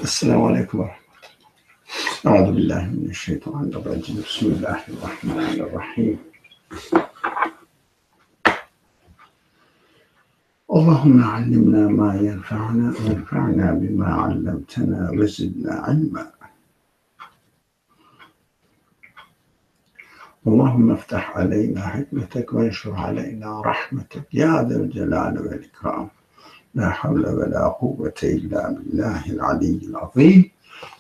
السلام عليكم ورحمة الله. أعوذ بالله من الشيطان الرجيم. بسم الله الرحمن الرحيم. اللهم علمنا ما ينفعنا وانفعنا بما علمتنا وزدنا علما. اللهم افتح علينا حكمتك وانشر علينا رحمتك يا ذا الجلال والإكرام. لا حول ولا قوة إلا بالله العلي العظيم.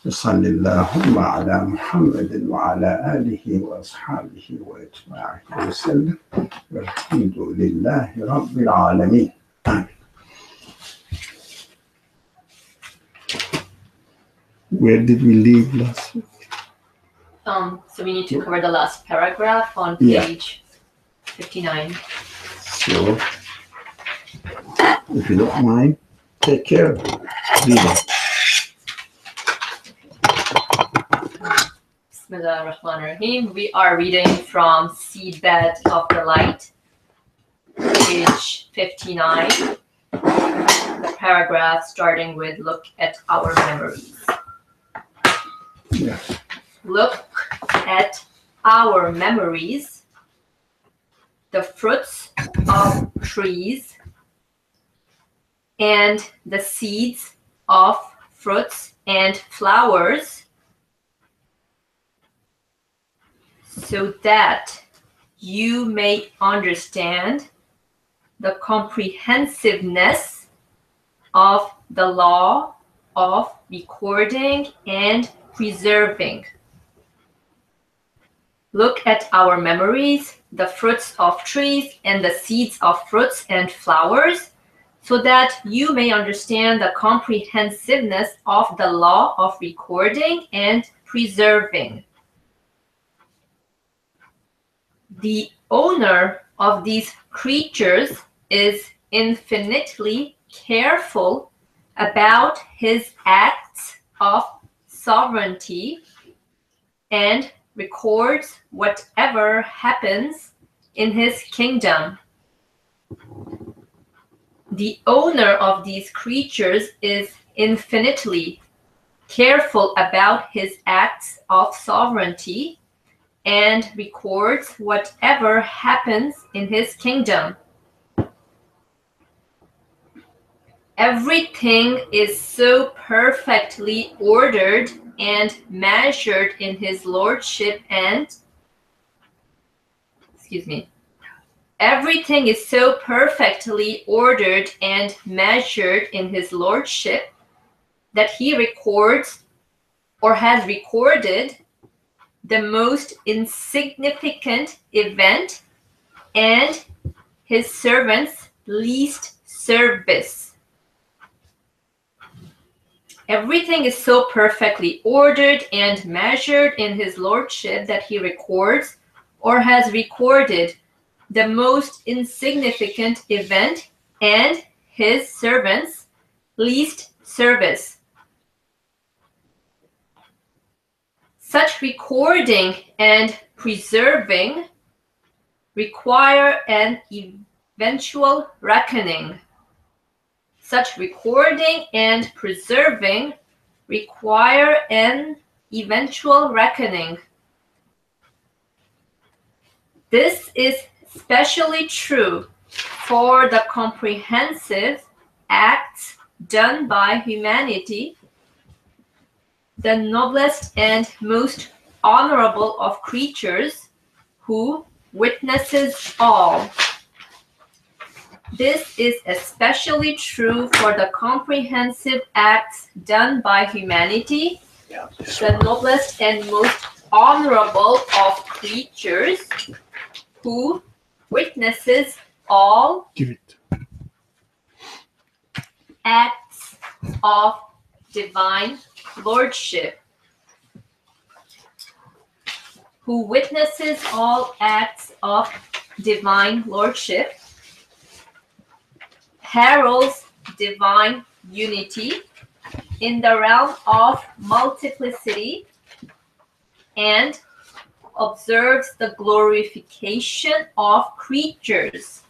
صل اللهم على محمد وعلى آله وأصحابه وأتباعه وسلم والحمد لله رب العالمين. آمين. Where did we leave last week? So we need to cover the last paragraph on page 59. So, if you don't mind, take care. Read it. Bismillahirrahmanirrahim. We are reading from Seedbed of the Light, page 59. The paragraph starting with look at our memories. Yeah. Look at our memories, the fruits of trees, and the seeds of fruits and flowers, so that you may understand the comprehensiveness of the law of recording and preserving. Look at our memories, the fruits of trees and the seeds of fruits and flowers, so that you may understand the comprehensiveness of the law of recording and preserving. The owner of these creatures is infinitely careful about his acts of sovereignty and records whatever happens in his kingdom. The owner of these creatures is infinitely careful about his acts of sovereignty and records whatever happens in his kingdom. Everything is so perfectly ordered and measured in his lordship Everything is so perfectly ordered and measured in his lordship that he records or has recorded the most insignificant event and his servants' least service. Everything is so perfectly ordered and measured in his lordship that he records or has recorded the most insignificant event and his servants' least service. Such recording and preserving require an eventual reckoning. Such recording and preserving require an eventual reckoning. This is especially true for the comprehensive acts done by humanity, the noblest and most honorable of creatures, who witnesses all. This is especially true for the comprehensive acts done by humanity, the noblest and most honorable of creatures, who witnesses all acts of divine lordship. Who witnesses all acts of divine lordship, heralds divine unity in the realm of multiplicity, and observes the glorification of creatures.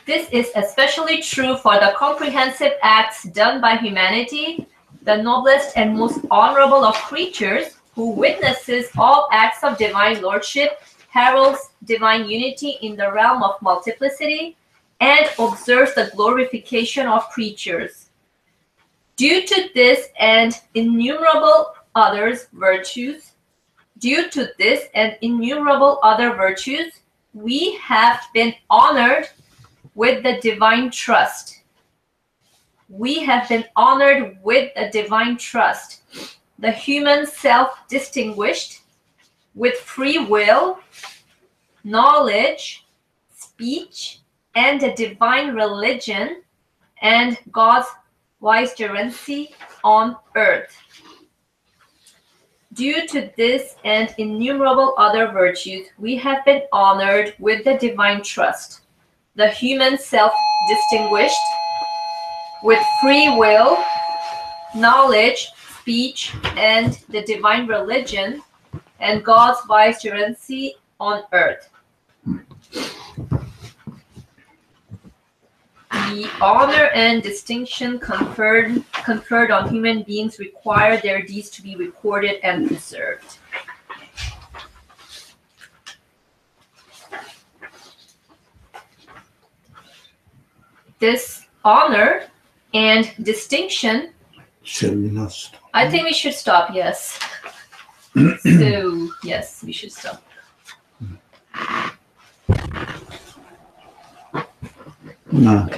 This is especially true for the comprehensive acts done by humanity, the noblest and most honorable of creatures, who witnesses all acts of divine lordship, heralds divine unity in the realm of multiplicity, and observes the glorification of creatures. Due to this and innumerable other virtues, we have been honored with the divine trust. We have been honored with the divine trust. The human self distinguished with free will, knowledge, speech, and a divine religion, and God's vicegerency on earth. Due to this and innumerable other virtues, we have been honored with the divine trust. The human self distinguished with free will, knowledge, speech, and the divine religion, and God's vicegerency on earth. The honor and distinction conferred on human beings require their deeds to be recorded and preserved. This honor and distinction. Shall we not stop? I think we should stop, yes. So, yes, we should stop. No.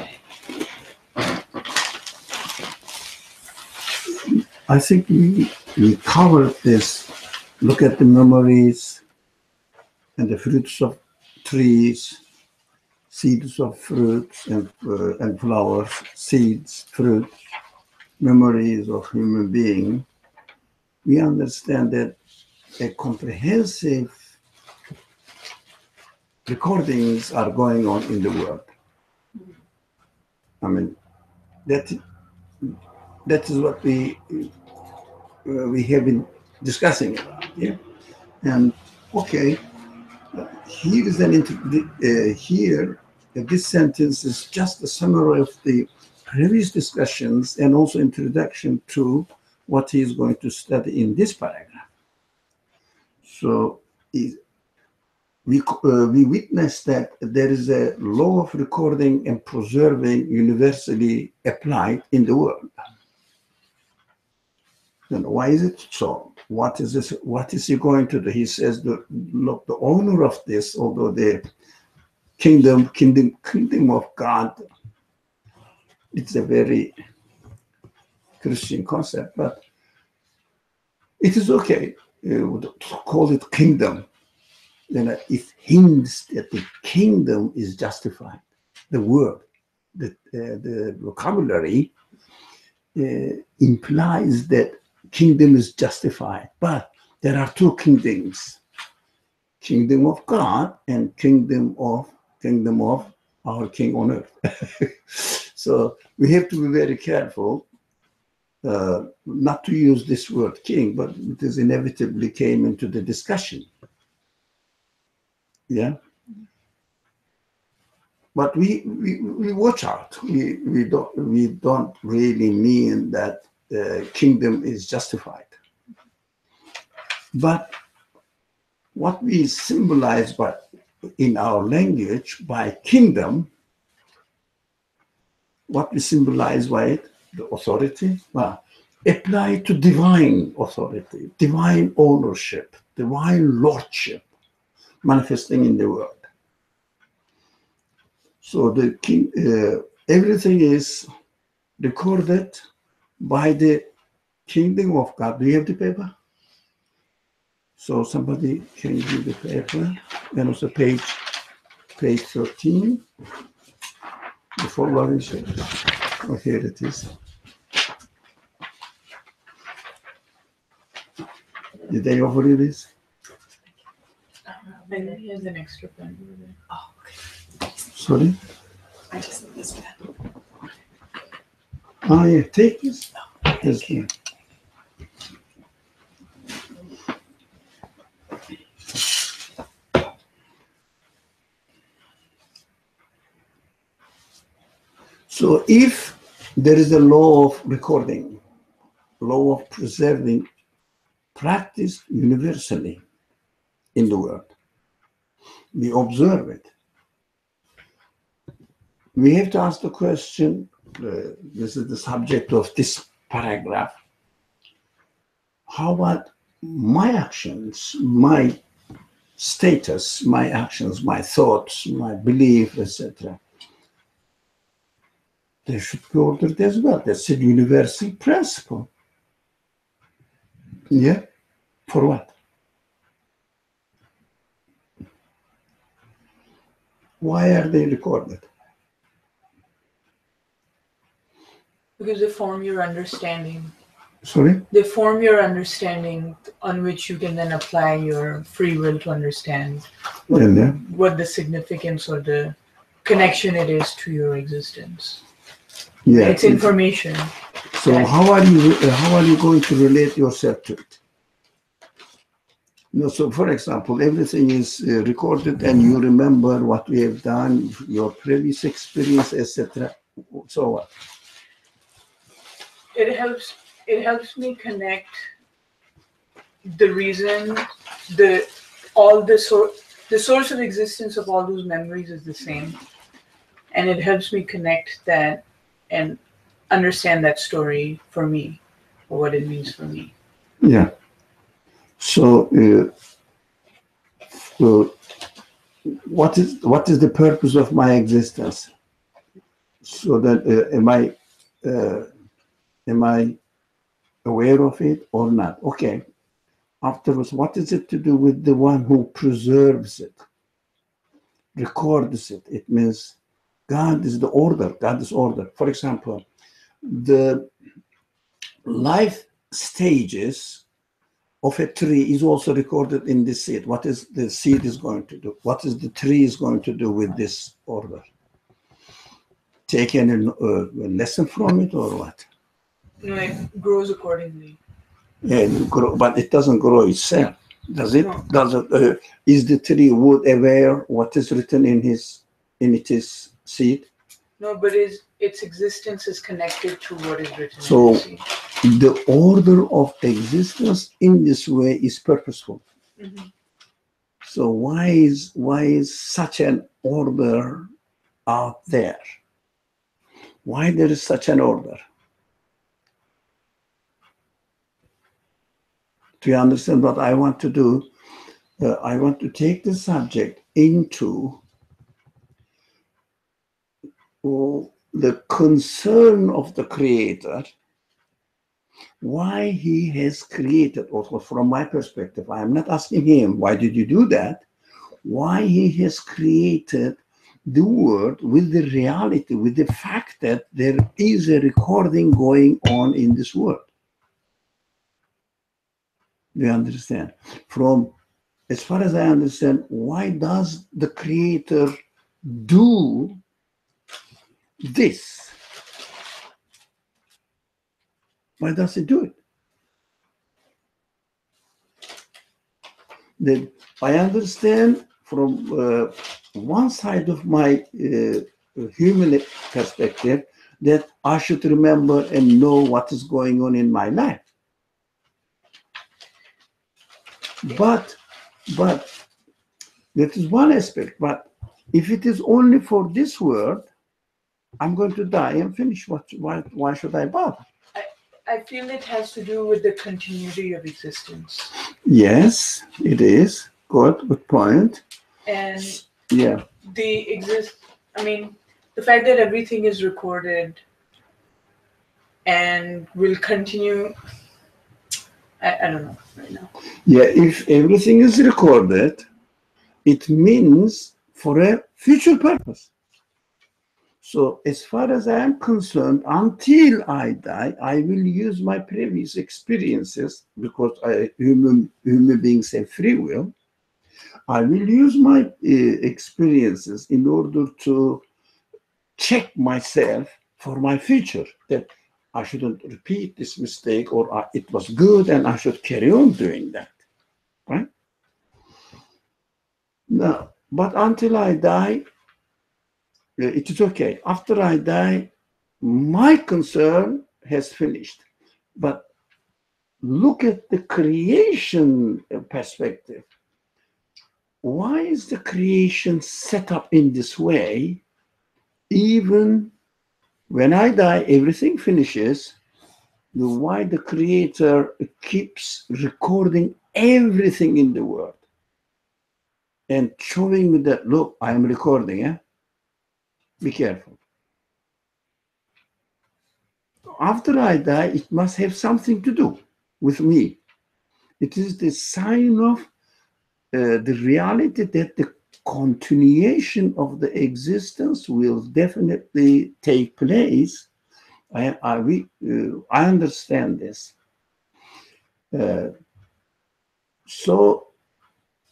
I think we covered this. Look at the memories and the fruits of trees, seeds of fruits and flowers, seeds, fruits, memories of human being. We understand that a comprehensive recordings are going on in the world. I mean, that is what we have been discussing about. Yeah, and okay, here is this sentence is just a summary of the previous discussions and also introduction to what he is going to study in this paragraph. So we witness that there is a law of recording and preserving universally applied in the world. And why is it so? What is this? What is he going to do? He says, look, the owner of this, although the kingdom of God, it's a very Christian concept, but it is okay to call it kingdom. Then it hints that the kingdom is justified. The word, the vocabulary implies that kingdom is justified. But there are two kingdoms: kingdom of God and kingdom of our King on earth. So we have to be very careful not to use this word king, but it is inevitably came into the discussion. Yeah, but we watch out. We don't really mean that the kingdom is justified. But what we symbolize in our language by kingdom, what we symbolize by it, the authority, apply to divine authority, divine ownership, divine lordship manifesting in the world. So the king, everything is recorded by the kingdom of God. Do you have the paper? So somebody can give the paper. And also page 13. The following. Oh, here it is. Did they offer you this? Here's an extra pen over there. Oh, okay. Sorry? I just need this pen. Ah, yeah, take this. Yes, yeah. So if there is a law of recording, law of preserving, practiced universally in the world, we observe it. We have to ask the question, this is the subject of this paragraph, how about my actions, my status, my actions, my thoughts, my belief, etc. They should be ordered as well. That's a universal principle. Yeah? For what? Why are they recorded? Because they form your understanding. Sorry? They form your understanding on which you can then apply your free will to understand what the significance or the connection it is to your existence. Yeah. It's information. So how are you going to relate yourself to it? No, so for example, everything is recorded and you remember what we have done, your previous experience, etc. So what? It helps me connect the reason, the source of existence of all those memories is the same. And it helps me connect that and understand that story for me, or what it means for me. Yeah. So, what is the purpose of my existence? So that am I aware of it or not? Okay. Afterwards, what is it to do with the one who preserves it, records it? It means God is the order. God is order. For example, the life stages of a tree is also recorded in the seed. What is the seed is going to do? What is the tree is going to do with this order? Take any lesson from it or what? No, it grows accordingly. Yeah, but it doesn't grow itself, does it? No. Does it? Is the tree wood aware what is written in its seed? No, but its existence is connected to what is written So, in the seed. The order of existence in this way is purposeful. Mm-hmm. So why is such an order out there? Why there is such an order? Do you understand what I want to do? I want to take the subject into the concern of the Creator, why he has created, also from my perspective. I am not asking him, why did you do that? Why he has created the world with the reality, with the fact that there is a recording going on in this world. Do you understand? From, as far as I understand, why does the Creator do this? Why does he do it? That I understand from one side of my human perspective that I should remember and know what is going on in my life. But that is one aspect. But if it is only for this world, I'm going to die and finish. Why should I bother? I feel it has to do with the continuity of existence. Yes, it is. Good point. And yeah, the fact that everything is recorded and will continue. I don't know right now. Yeah, if everything is recorded, it means for a future purpose. So as far as I am concerned, until I die, I will use my previous experiences, because human beings have free will. I will use my experiences in order to check myself for my future, that I shouldn't repeat this mistake, or it was good and I should carry on doing that, right? Now, but until I die, it is okay. After I die, my concern has finished. But look at the creation perspective. Why is the creation set up in this way? Even when I die, everything finishes. Why the Creator keeps recording everything in the world and showing me that, look, I am recording, eh? Be careful. After I die, it must have something to do with me. It is the sign of the reality that the continuation of the existence will definitely take place. I understand this. So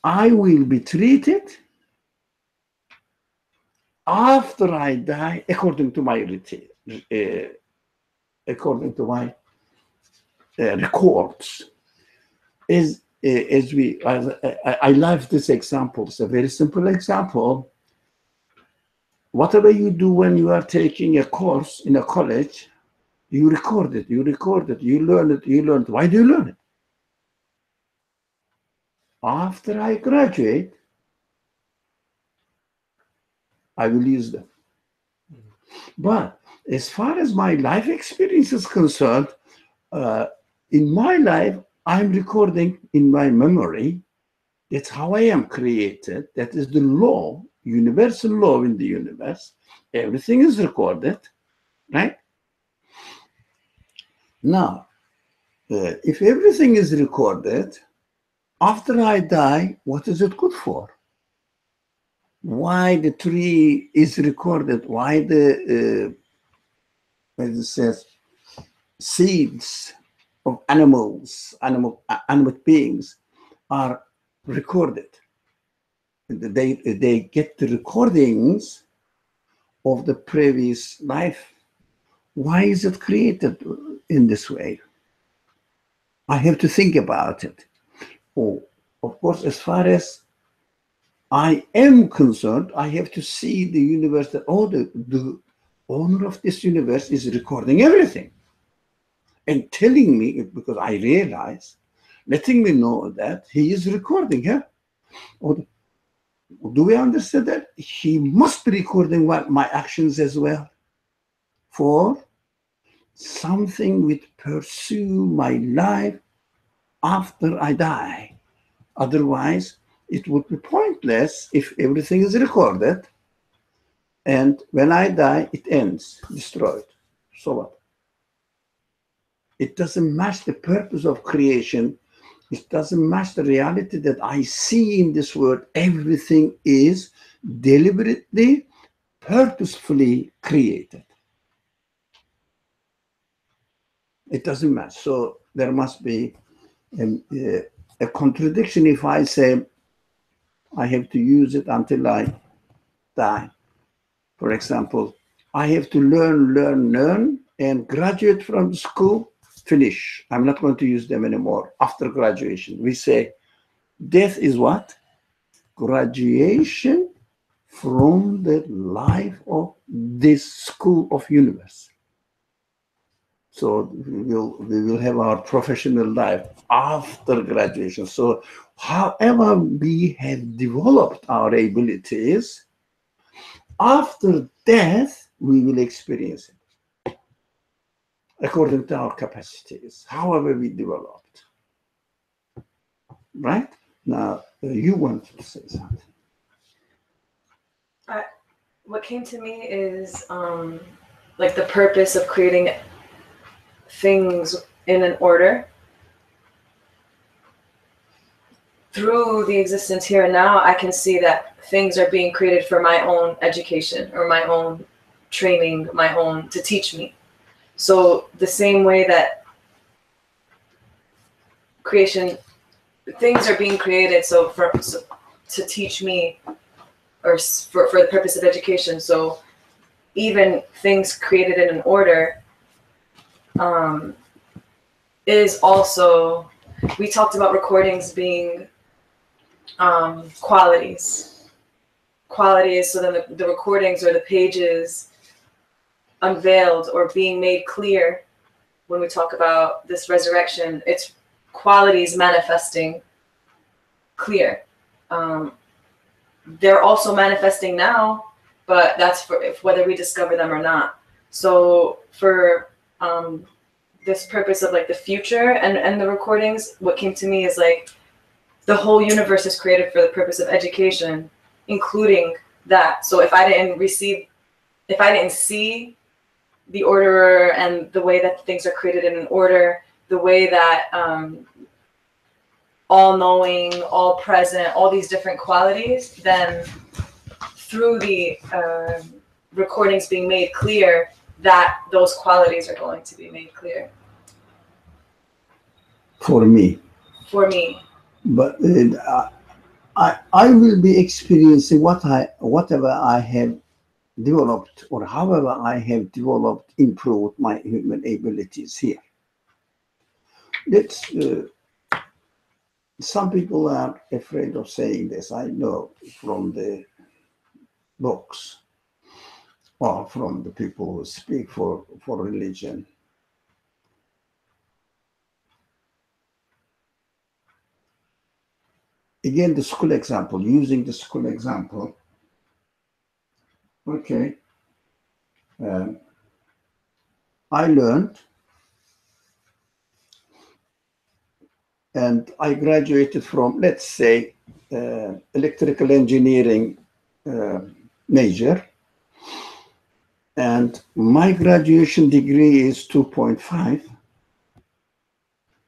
I will be treated after I die according to my records. I love this example. It's a very simple example. Whatever you do when you are taking a course in a college, you record it, you learn it. Why do you learn it? After I graduate, I will use them. But as far as my life experience is concerned, in my life, I'm recording in my memory. That's how I am created. That is the law, universal law in the universe. Everything is recorded, right? Now, if everything is recorded, after I die, what is it good for? Why the tree is recorded? Why the, as it says, seeds of animate beings are recorded? They get the recordings of the previous life. Why is it created in this way? I have to think about it. Oh, of course, as far as I am concerned, I have to see the universe that, oh, the owner of this universe is recording everything and telling me, because I realize, letting me know that he is recording here. Yeah? Do we understand that? He must be recording my actions as well. For something will pursue my life after I die. Otherwise, it would be pointless if everything is recorded and when I die, it ends, destroyed. So what? It doesn't match the purpose of creation. It doesn't match the reality that I see in this world. Everything is deliberately, purposefully created. It doesn't match. So there must be a contradiction if I say I have to use it until I die. For example, I have to learn, and graduate from school, finish. I'm not going to use them anymore after graduation. We say death is what? Graduation from the life of this school of universe. So we will have our professional life after graduation. So however we have developed our abilities, after death, we will experience it according to our capacities, however we developed. Right? Now, you want to say something. What came to me is like the purpose of creating things in an order. Through the existence here and now, I can see that things are being created for my own education or my own training, to teach me. So the same way that things are being created to teach me or for the purpose of education. So even things created in an order is also, we talked about recordings being qualities. So then the recordings or the pages unveiled or being made clear when we talk about this resurrection. It's qualities manifesting clear. They're also manifesting now, but that's for whether we discover them or not. So for this purpose of like the future and the recordings, what came to me is like the whole universe is created for the purpose of education, including that. So if I didn't see the order and the way that things are created in an order, the way that all-knowing, all-present, all these different qualities, then through the recordings being made clear, that those qualities are going to be made clear. For me. But I will be experiencing whatever I have developed, or however I have developed, improved my human abilities here. That's some people are afraid of saying this. I know from the books or from the people who speak for religion. Again, the school example, using the school example. Okay. I learned and I graduated from, let's say, electrical engineering major. And my graduation degree is 2.5.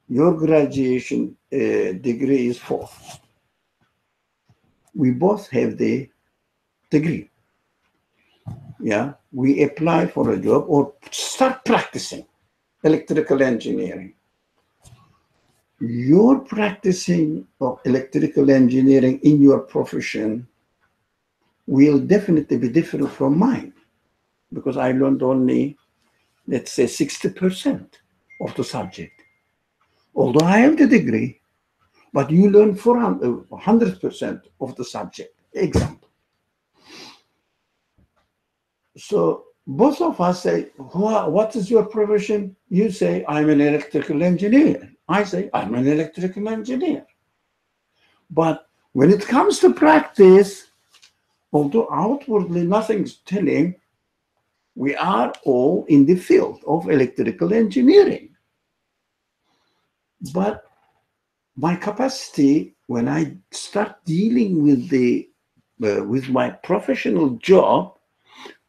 Your graduation degree is 4. We both have the degree. Yeah, we apply for a job or start practicing electrical engineering. Your practicing of electrical engineering in your profession will definitely be different from mine, because I learned only, let's say, 60% of the subject. Although I have the degree, but you learn 100% of the subject. Example. So both of us say, what is your profession? You say, I'm an electrical engineer. I say, I'm an electrical engineer. But when it comes to practice, although outwardly nothing's telling, we are all in the field of electrical engineering. But my capacity, when I start dealing with my professional job,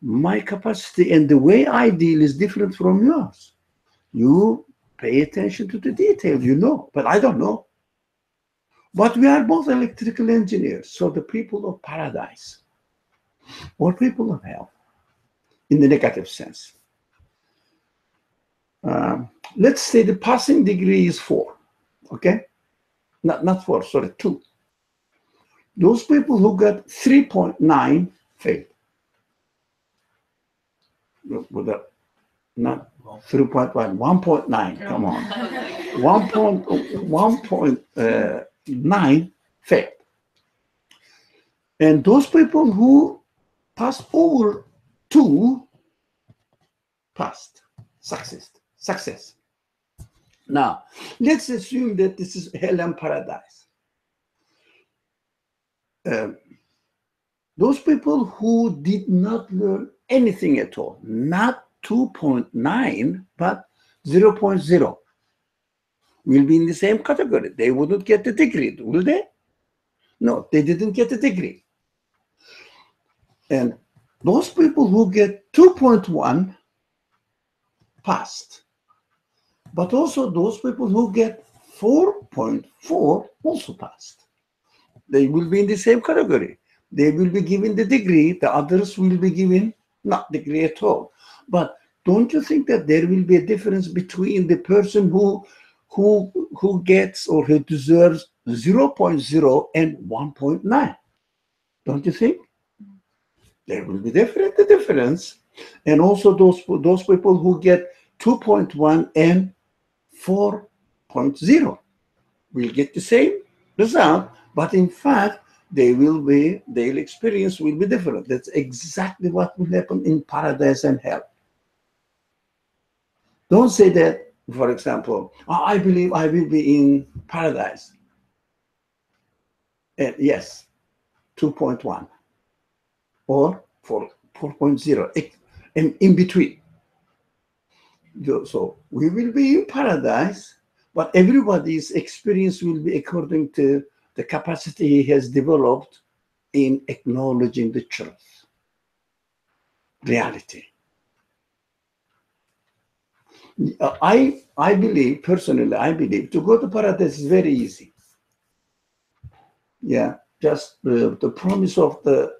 my capacity and the way I deal is different from yours. You pay attention to the details, you know, but I don't know. But we are both electrical engineers, so the people of paradise or people of hell, in the negative sense. Let's say the passing degree is 4, okay? Not 4, sorry, 2. Those people who got 3.9 failed. Not 3.1, 1.9, come on. 1.9 failed. And those people who passed over 2 passed, success. Now, let's assume that this is hell and paradise. Those people who did not learn anything at all, not 2.9, but 0.0, will be in the same category. They wouldn't get the degree, will they? No, they didn't get the degree. And those people who get 2.1 passed. But also those people who get 4.4 also passed. They will be in the same category. They will be given the degree. The others will be given not degree at all. But don't you think that there will be a difference between the person who gets or who deserves 0.0 and 1.9? Don't you think? There will be the difference. And also those people who get 2.1 and 4.0 will get the same result, but in fact, their experience will be different. That's exactly what will happen in paradise and hell. Don't say that, for example, oh, I believe I will be in paradise. And yes, 2.1 or 4.0, and in between. So we will be in paradise, but everybody's experience will be according to the capacity he has developed in acknowledging the truth, reality. I believe, personally, I believe to go to paradise is very easy. Yeah, just the promise of the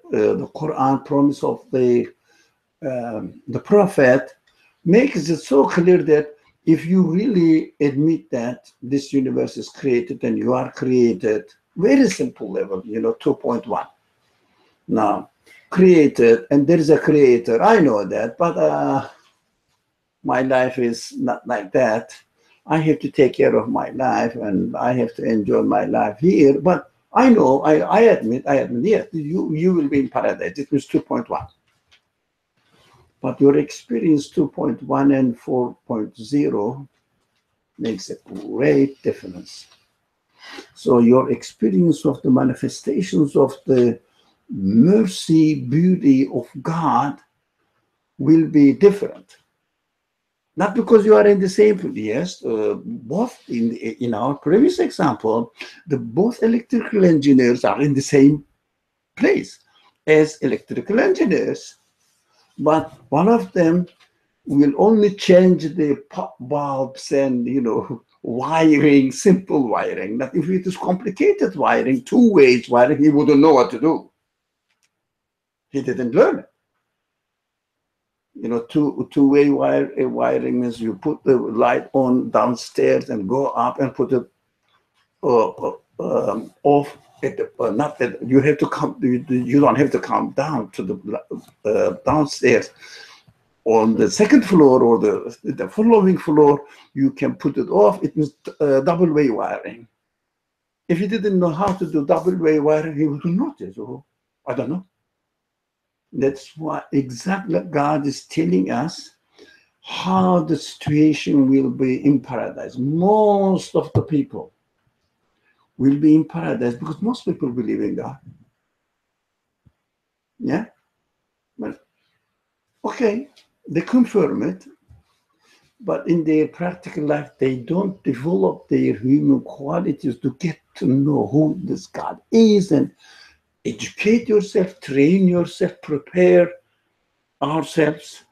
Quran, promise of the prophet makes it so clear that if you really admit that this universe is created and you are created, very simple level, 2.1. Now, created, and there is a creator, I know that, but my life is not like that. I have to take care of my life and I have to enjoy my life here. But I know, I admit, yes, you will be in paradise. It was 2.1. But your experience 2.1 and 4.0 makes a great difference. So your experience of the manifestations of the mercy, beauty of God will be different. Not because you are in the same place. Yes, both in our previous example, both electrical engineers are in the same place as electrical engineers, but one of them will only change the bulbs and wiring, simple wiring. That if it is complicated wiring, two-way wiring, he wouldn't know what to do. He didn't learn it. Two-way wiring means you put the light on downstairs and go up and put it off at the, not that you have to come. You don't have to come down to the downstairs. On the second floor or the following floor, you can put it off. It means double-way wiring. If he didn't know how to do double-way wiring, he wouldn't notice. Oh, I don't know. That's why exactly God is telling us how the situation will be in paradise. Most of the people will be in paradise because most people believe in God. Yeah? But, okay, they confirm it, but in their practical life, they don't develop their human qualities to get to know who this God is and educate yourself, train yourself, prepare ourselves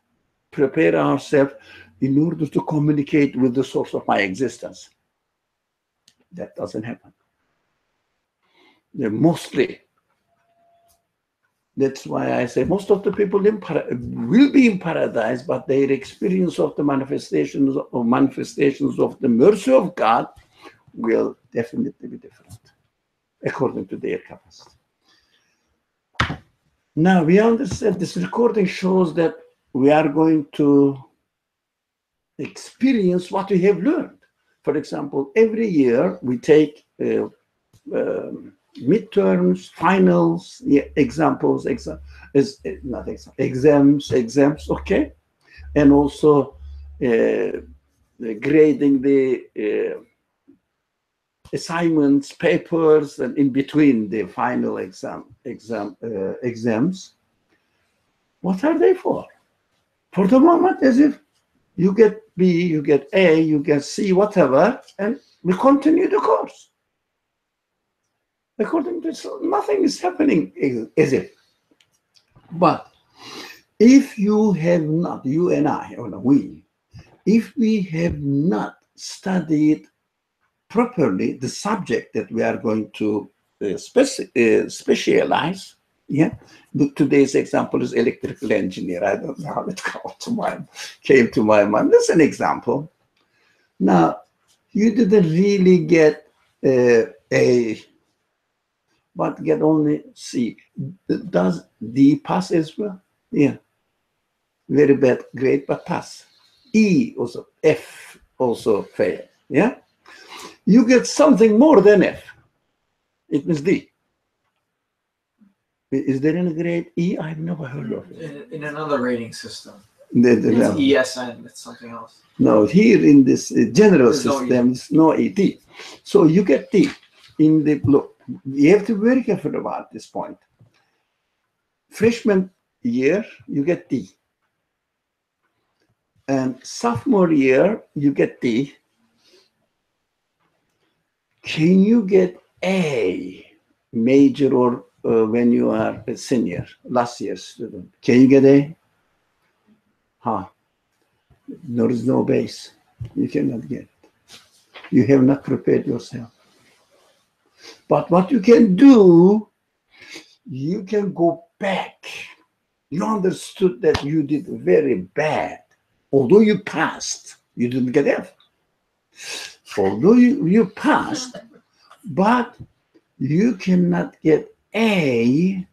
in order to communicate with the source of my existence. That doesn't happen. They're mostly. That's why I say most of the people will be in paradise, but their experience of the manifestations of the mercy of God will definitely be different according to their capacity. Now we understand this recording shows that we are going to experience what we have learned. For example, every year we take midterms, finals, exams, okay, and also grading the assignments, papers, and in between the final exams. What are they for? For the moment, as if you get B, you get A, you get C, whatever, and we continue the course. According to so nothing is happening as if. But if you have not, you and I, or we, if we have not studied properly the subject that we are going to specialize, yeah. Today's example is electrical engineer. I don't know how it came to my mind. That's an example. Now, you didn't really get A, but get only C. Does D pass as well? Yeah. Very bad grade, but pass. E also, F also fail. Yeah. You get something more than F. It means D. Is there any grade E? I've never heard of it. In another rating system, It's ESN, it's something else. No, here in this general There's no system, it's no ET. So you get T in the, look, you have to be very careful about this point. Freshman year, you get T. And sophomore year, you get T. Can you get A major or when you are a senior, last year student? Can you get A? Huh? There is no base. You cannot get it. You have not prepared yourself. But what you can do, you can go back. You understood that you did very bad. Although you passed, you didn't get F. Although you passed, but you cannot get A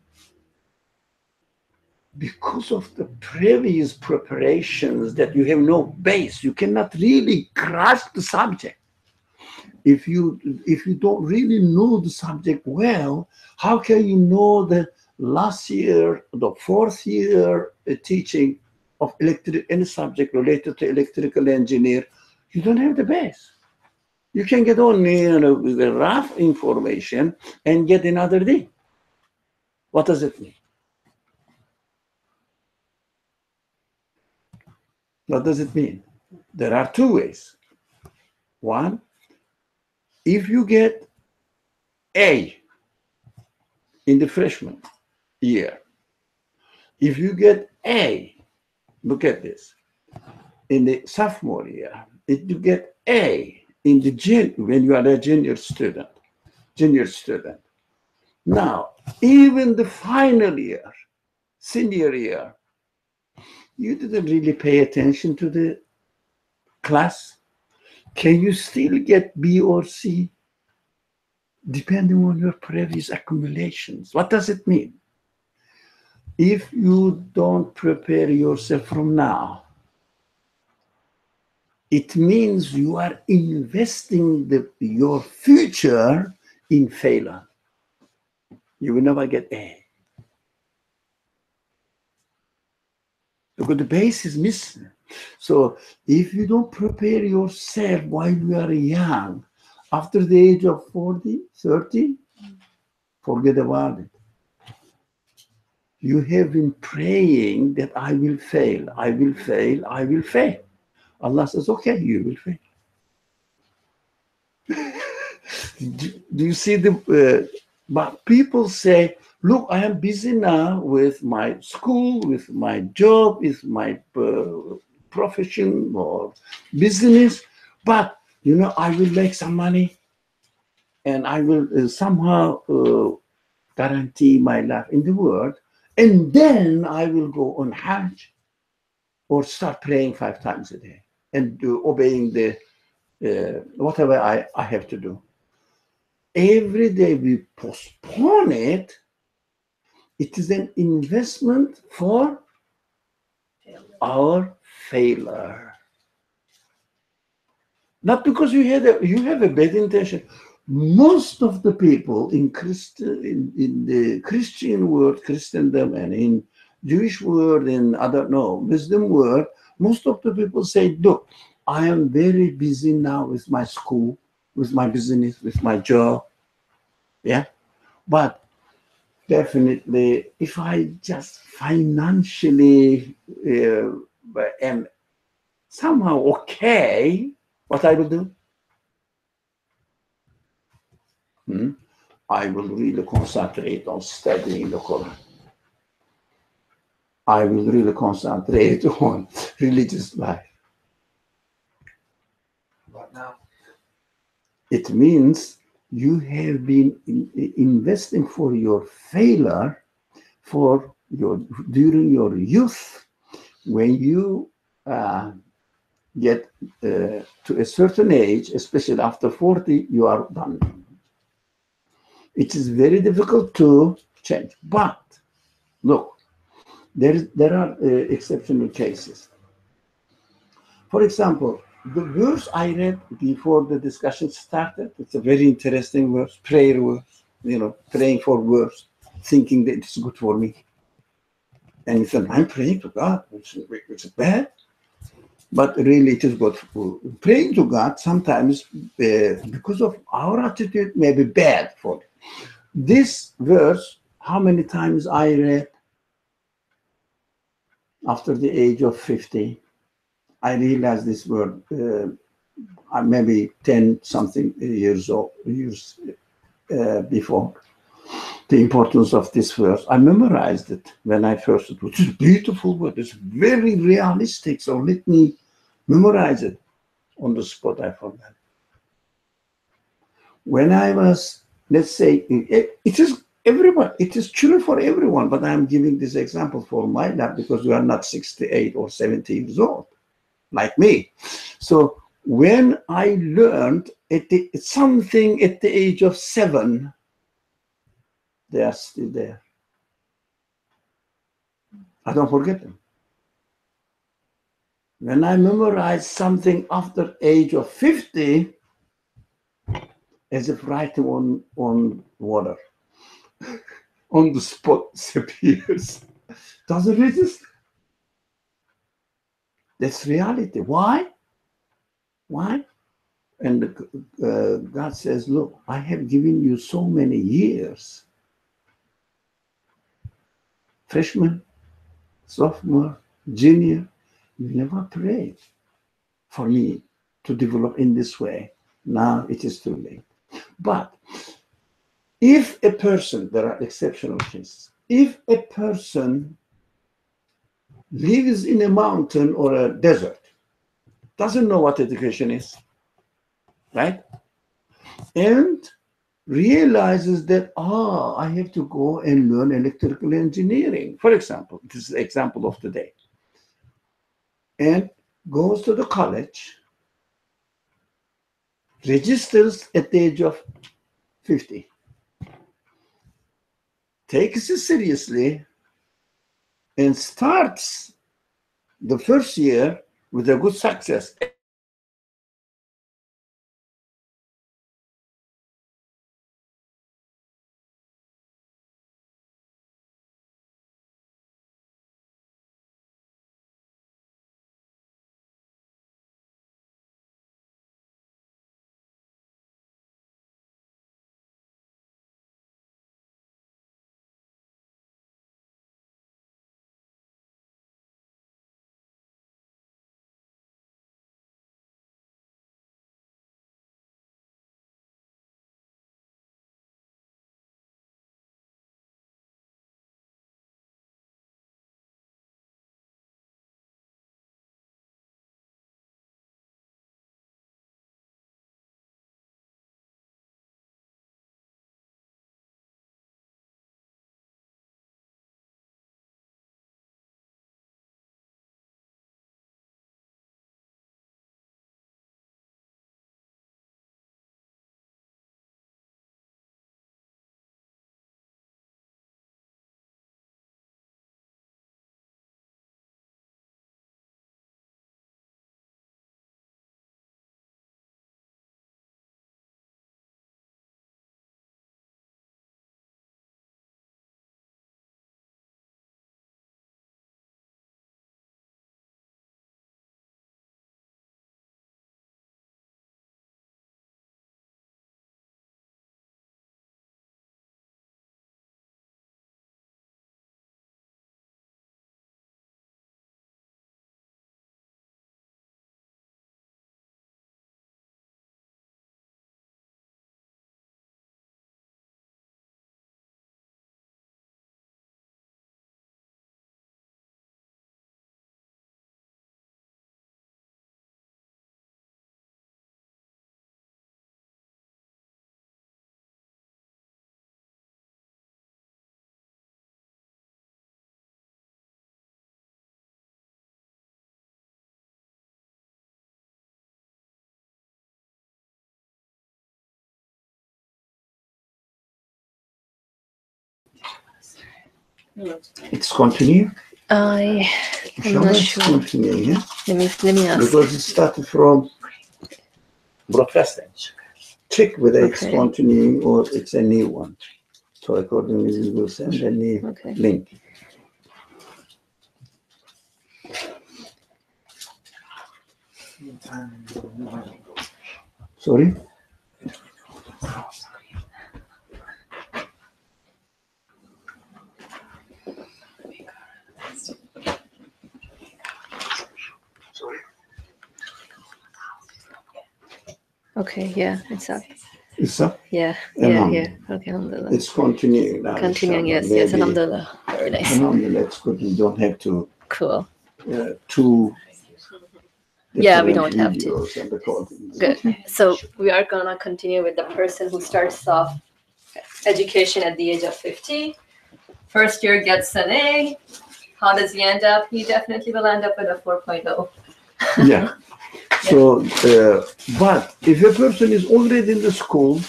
because of the previous preparations that you have no base. You cannot really grasp the subject. If you don't really know the subject well, how can you know the last year, the fourth year teaching of any subject related to electrical engineer? You don't have the base. You can get only the rough information and get another D. What does it mean? What does it mean? There are two ways. One, if you get A in the freshman year, if you get A, look at this, in the sophomore year, if you get A in the when you are a junior student. Now, even the final year, senior year, you didn't really pay attention to the class. Can you still get B or C depending on your previous accumulations? What does it mean? If you don't prepare yourself from now, it means you are investing your future in failure. You will never get A. Because the base is missing. So if you don't prepare yourself while you are young, after the age of 40, 30, forget about it. You have been praying that I will fail, I will fail, I will fail. Allah says, okay, you will fail. Do you see but people say, look, I am busy now with my school, with my job, with my profession or business, but I will make some money and I will somehow guarantee my life in the world, and then I will go on Hajj or start praying 5 times a day and obeying the whatever I have to do. Every day we postpone it, it is an investment for our failure. Not because you have a bad intention. Most of the people in the Christian world, Christendom, and in Jewish world, and Muslim world, most of the people say, look, I am very busy now with my school, with my business, with my job. Yeah. But definitely, if I just financially am somehow okay, what I will do? I will really concentrate on studying the Quran. I will really concentrate on religious life. What now? It means you have been investing for your failure during your youth. When you get to a certain age, especially after 40, you are done. It is very difficult to change. But look, there are exceptional cases. For example, the verse I read before the discussion started, it's a very interesting verse, prayer verse, praying for verse, thinking that it's good for me. And you think, I'm praying to God, which is bad. But really, it is good. Praying to God sometimes, because of our attitude, may be bad for it. This verse, how many times I read after the age of 50, I realized this word maybe 10 something years before. The importance of this verse. I memorized it when I first it was a beautiful word. It's very realistic. So let me memorize it. On the spot, I forgot. When I was, let's say, it is everyone, it is true for everyone, but I'm giving this example for my life because we are not 68 or 70 years old, like me. So when I learned something at the age of 7, they are still there. I don't forget them. When I memorize something after age of 50, as if writing on water, on the spot disappears. Doesn't resist. That's reality. Why? Why? And God says, look, I have given you so many years. Freshman, sophomore, junior, you never prayed for me to develop in this way. Now it is too late. But if a person, there are exceptional cases, if a person lives in a mountain or a desert, doesn't know what education is, right? And realizes that, I have to go and learn electrical engineering, for example. This is the example of today. And goes to the college, registers at the age of 50, takes it seriously, and starts the first year with a good success. It's continue. I'm not sure. Continue, yeah? Let me ask. Because it started from broadcasting. Check whether it's continuing or it's a new one. So accordingly, we will send a new link. Sorry? Okay, yeah, it's up. It's up? Yeah, Alhamdulillah. Okay, alhamdulillah. It's continuing now. Continuing, inshallah. yes, Maybe, alhamdulillah. Very nice. Alhamdulillah, it's good. You don't have to Cool. two Yeah, we different don't have to. videos and recordings. Good. So we are gonna continue with the person who starts off education at the age of 50. First year gets an A. How does he end up? He definitely will end up with a 4.0. Yeah. So, but if a person is already in the school,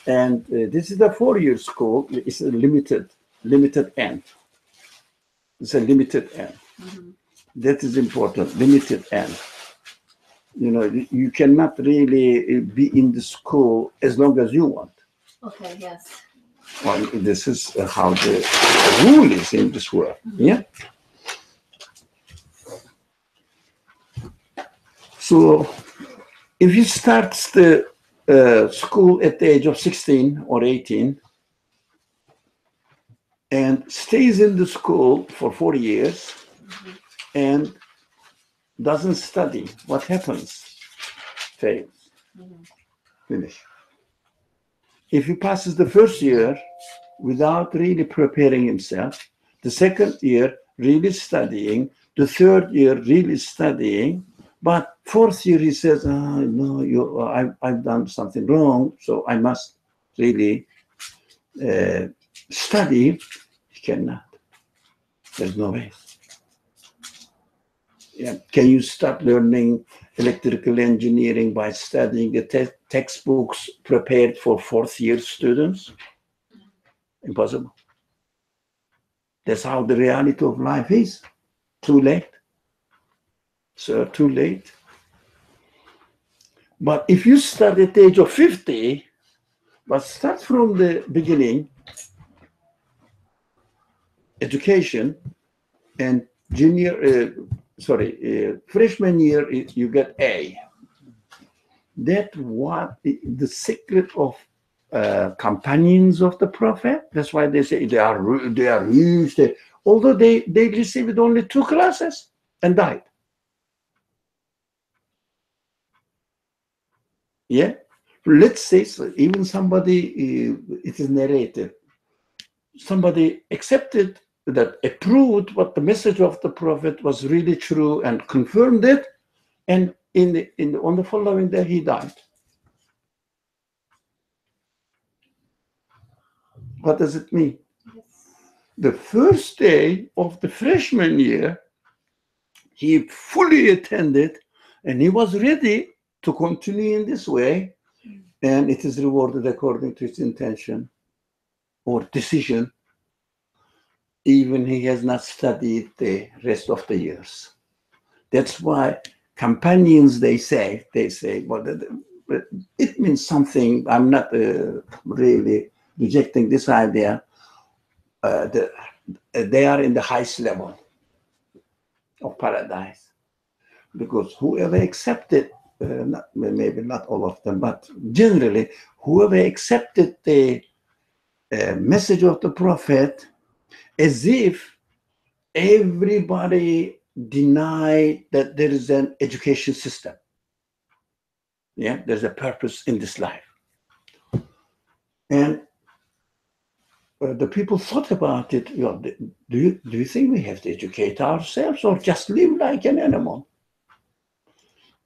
and this is a 4-year school, it's a limited end. It's a limited end. Mm-hmm. That is important, limited end. You know, you cannot really be in the school as long as you want. Okay, yes. Well, this is how the rule is in this world. Mm-hmm. Yeah. So, if he starts the school at the age of 16 or 18 and stays in the school for 4 years mm-hmm. and doesn't study, what happens? Fails. Mm-hmm. Finish. If he passes the first year without really preparing himself, the second year really studying, the third year really studying, but fourth year he says, no, I've done something wrong, so I must really study. He cannot. There's no way. Yeah. Can you start learning electrical engineering by studying the textbooks prepared for fourth-year students? Impossible. That's how the reality of life is. Too late. Sir, too late. But if you start at the age of 50, but start from the beginning, education, and freshman year, you get A. That's what the secret of companions of the Prophet. That's why they say they are huge. Although they received only 2 classes and died. Yeah, let's say so. Even somebody, it is narrated, somebody accepted that, approved what the message of the Prophet was really true and confirmed it, and on the following day he died. What does it mean? Yes. The first day of the freshman year, he fully attended and he was ready to continue in this way, and it is rewarded according to his intention or decision, even he has not studied the rest of the years. That's why companions, they say, well, it means something. I'm not really rejecting this idea. They are in the highest level of paradise, because whoever accepted, maybe not all of them, but generally, whoever accepted the message of the Prophet, as if everybody denied that there is an education system. Yeah, there's a purpose in this life. And the people thought about it. You know, do you think we have to educate ourselves or just live like an animal?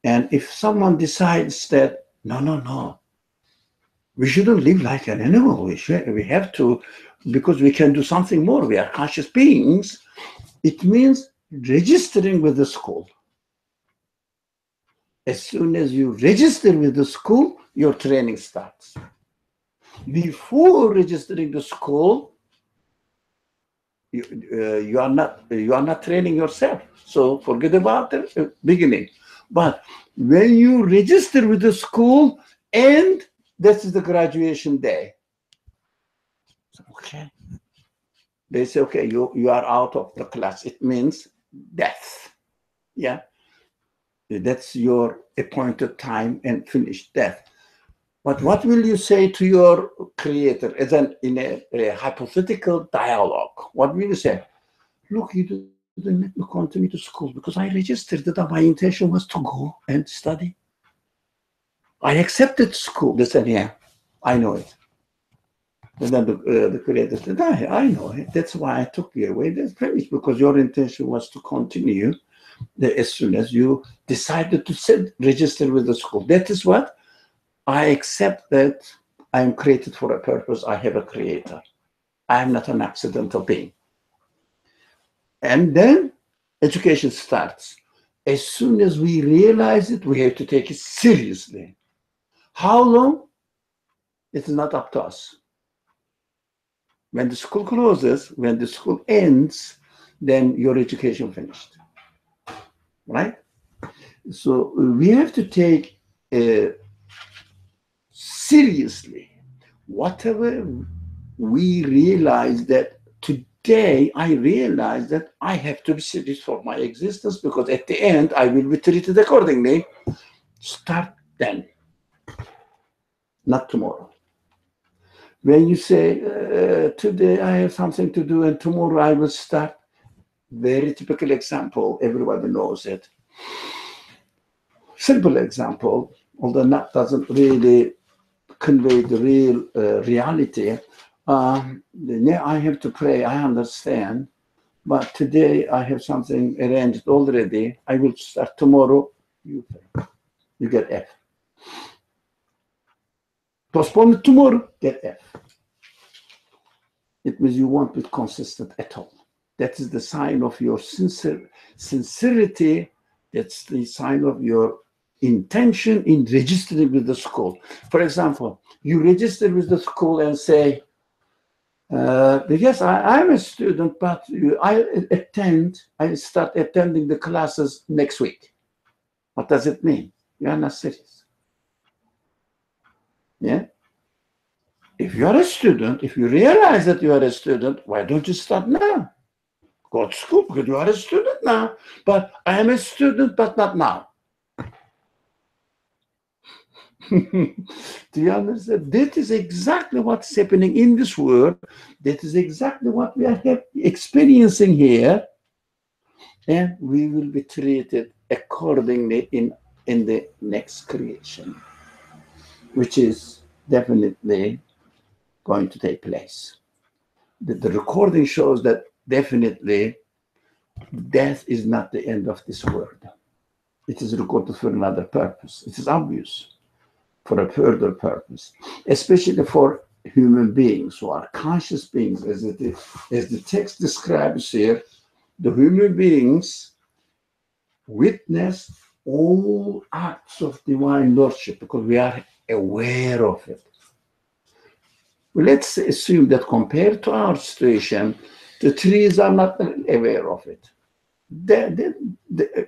And if someone decides that, no, we shouldn't live like an animal, we have to, because we can do something more, we are conscious beings, it means registering with the school. As soon as you register with the school, your training starts. Before registering the school, you are not training yourself. So forget about the beginning. But when you register with the school, and this is the graduation day. Okay. They say, okay, you are out of the class. It means death. Yeah. That's your appointed time and finished death. But what will you say to your creator as in a hypothetical dialogue? What will you say? Look, you didn't let me continue to school because I registered that my intention was to go and study. I accepted school. They said, yeah, I know it. And then the creator said, I know it. That's why I took you away. That's finished because your intention was to continue as soon as you decided to register with the school. That is what I accept, that I am created for a purpose. I have a creator. I am not an accidental being. And then education starts. As soon as we realize it, we have to take it seriously. How long? It's not up to us. When the school closes, when the school ends, then your education finished, right? So we have to take seriously whatever we realize that today I realize that I have to be serious for my existence, because at the end I will be treated accordingly. Start then, not tomorrow. When you say, today I have something to do and tomorrow I will start, very typical example, everybody knows it. Simple example, although that doesn't really convey the real reality. I have to pray, I understand, but today I have something arranged already. I will start tomorrow. You get F. Postpone it tomorrow, get F. It means you won't be consistent at all. That is the sign of your sincerity. That's the sign of your intention in registering with the school. For example, you register with the school and say, yes, I'm a student, but I start attending the classes next week. What does it mean? You are not serious. Yeah? If you are a student, if you realize that you are a student, why don't you start now? Go to school because you are a student now. But I am a student, but not now. Do you understand? That is exactly what's happening in this world. That is exactly what we are experiencing here. And we will be treated accordingly in the next creation, which is definitely going to take place. The recording shows that definitely death is not the end of this world. It is recorded for another purpose. It is obvious, for a further purpose, especially for human beings who are conscious beings, as the text describes here. The human beings witness all acts of divine lordship because we are aware of it. Well, let's assume that compared to our situation, the trees are not aware of it.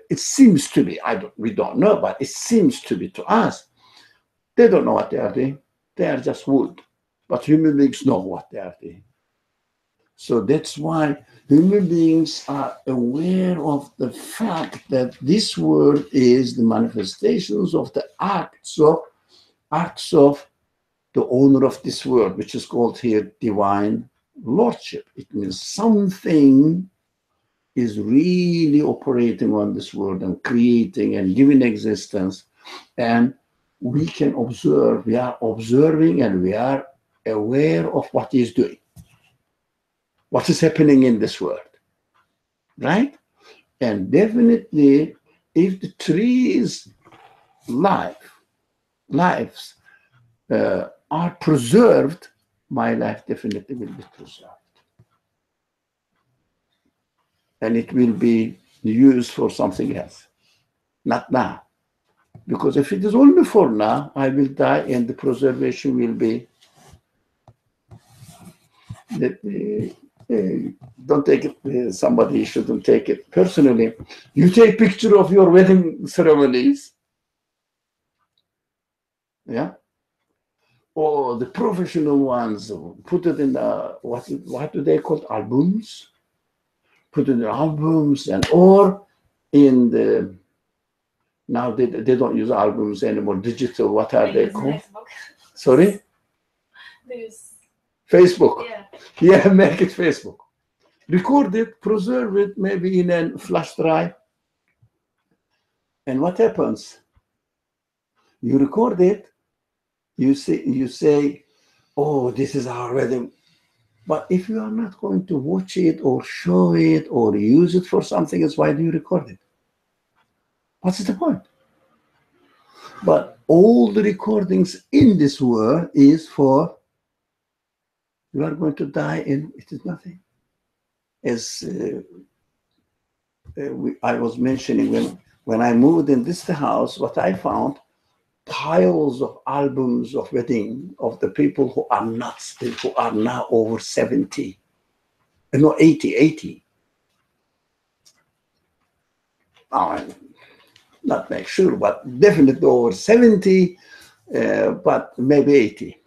It seems to be, we don't know, but it seems to be to us. They don't know what they are doing. They are just wood. But human beings know what they are doing. So that's why human beings are aware of the fact that this world is the manifestations of the acts of the owner of this world, which is called here divine lordship. It means something is really operating on this world and creating and giving existence. And we can observe, we are observing and we are aware of what he is doing, what is happening in this world, right? And definitely, if the trees' lives are preserved, my life definitely will be preserved. And it will be used for something else, not now. Because if it is only for now, I will die and the preservation will be, don't take it, somebody shouldn't take it personally. You take picture of your wedding ceremonies, yeah? Or the professional ones, put it in the, what do they call it? Albums? Put it in albums, and or in the Now they don't use albums anymore, digital, what are they use called? Facebook. Sorry? They use, Facebook. yeah. Yeah, make it Facebook. Record it, preserve it, maybe in a flash drive. And what happens? You record it, you say, oh, this is our wedding. But if you are not going to watch it or show it or use it for something else, why do you record it? What's the point? But all the recordings in this world is for you are going to die and it is nothing. As I was mentioning, when I moved in this house, what I found, piles of albums of wedding of the people who are now over 70. No, 80. I'm not make sure, but definitely over 70, but maybe 80.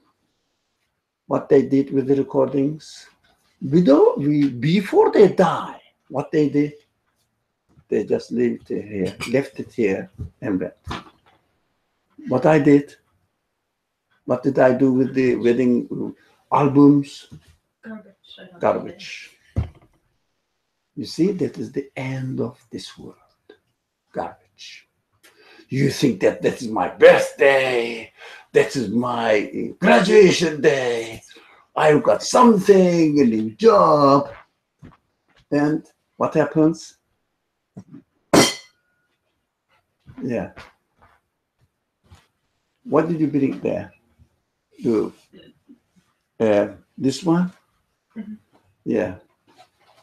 What they did with the recordings, before they die, what they did, they just left it here and went. What I did, what did I do with the wedding albums? Garbage. You see, that is the end of this world. Garbage. You think that is my birthday, that is my graduation day, I've got something, a new job. And what happens? Yeah. What did you bring there? This one? Mhm. Yeah.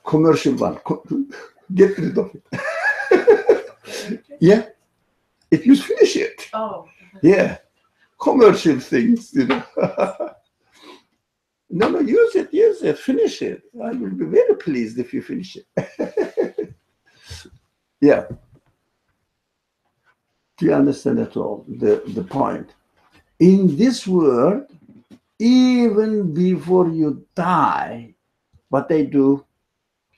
Commercial one. Get rid of it. Yeah. If you finish it. Oh. Yeah. Commercial things, No, use it, finish it. I will be very pleased if you finish it. Yeah. Do you understand at all the point? In this world, even before you die, what they do,